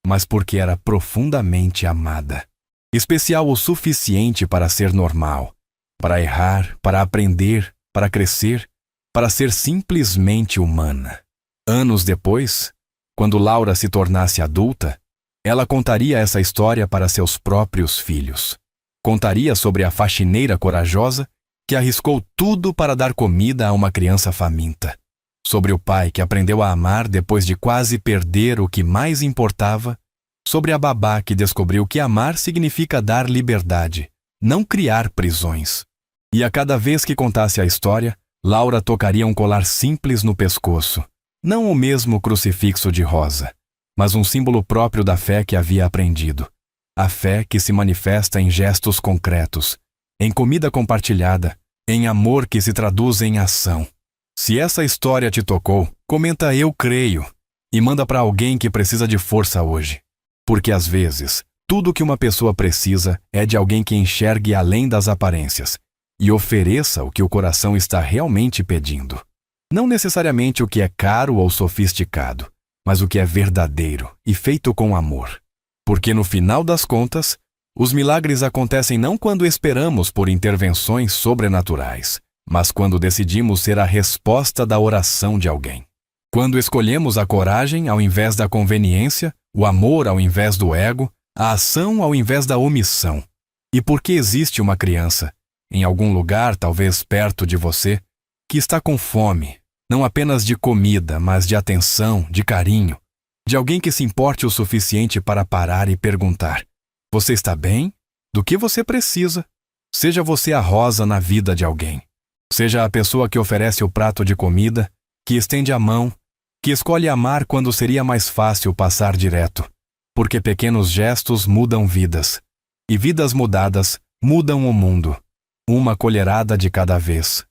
mas porque era profundamente amada. Especial o suficiente para ser normal, para errar, para aprender, para crescer, para ser simplesmente humana. Anos depois, quando Laura se tornasse adulta, ela contaria essa história para seus próprios filhos. Contaria sobre a faxineira corajosa que arriscou tudo para dar comida a uma criança faminta. Sobre o pai que aprendeu a amar depois de quase perder o que mais importava. Sobre a babá que descobriu que amar significa dar liberdade, não criar prisões. E a cada vez que contasse a história, Laura tocaria um colar simples no pescoço. Não o mesmo crucifixo de rosa, mas um símbolo próprio da fé que havia aprendido. A fé que se manifesta em gestos concretos, em comida compartilhada, em amor que se traduz em ação. Se essa história te tocou, comenta "eu creio" e manda para alguém que precisa de força hoje. Porque às vezes, tudo o que uma pessoa precisa é de alguém que enxergue além das aparências e ofereça o que o coração está realmente pedindo. Não necessariamente o que é caro ou sofisticado, mas o que é verdadeiro e feito com amor. Porque no final das contas, os milagres acontecem não quando esperamos por intervenções sobrenaturais, mas quando decidimos ser a resposta da oração de alguém. Quando escolhemos a coragem ao invés da conveniência, o amor ao invés do ego, a ação ao invés da omissão. E porque existe uma criança, em algum lugar, talvez perto de você, que está com fome, não apenas de comida, mas de atenção, de carinho, de alguém que se importe o suficiente para parar e perguntar: você está bem? Do que você precisa? Seja você a rosa na vida de alguém. Seja a pessoa que oferece o prato de comida, que estende a mão, que escolhe amar quando seria mais fácil passar direto. Porque pequenos gestos mudam vidas. E vidas mudadas mudam o mundo. Uma colherada de cada vez.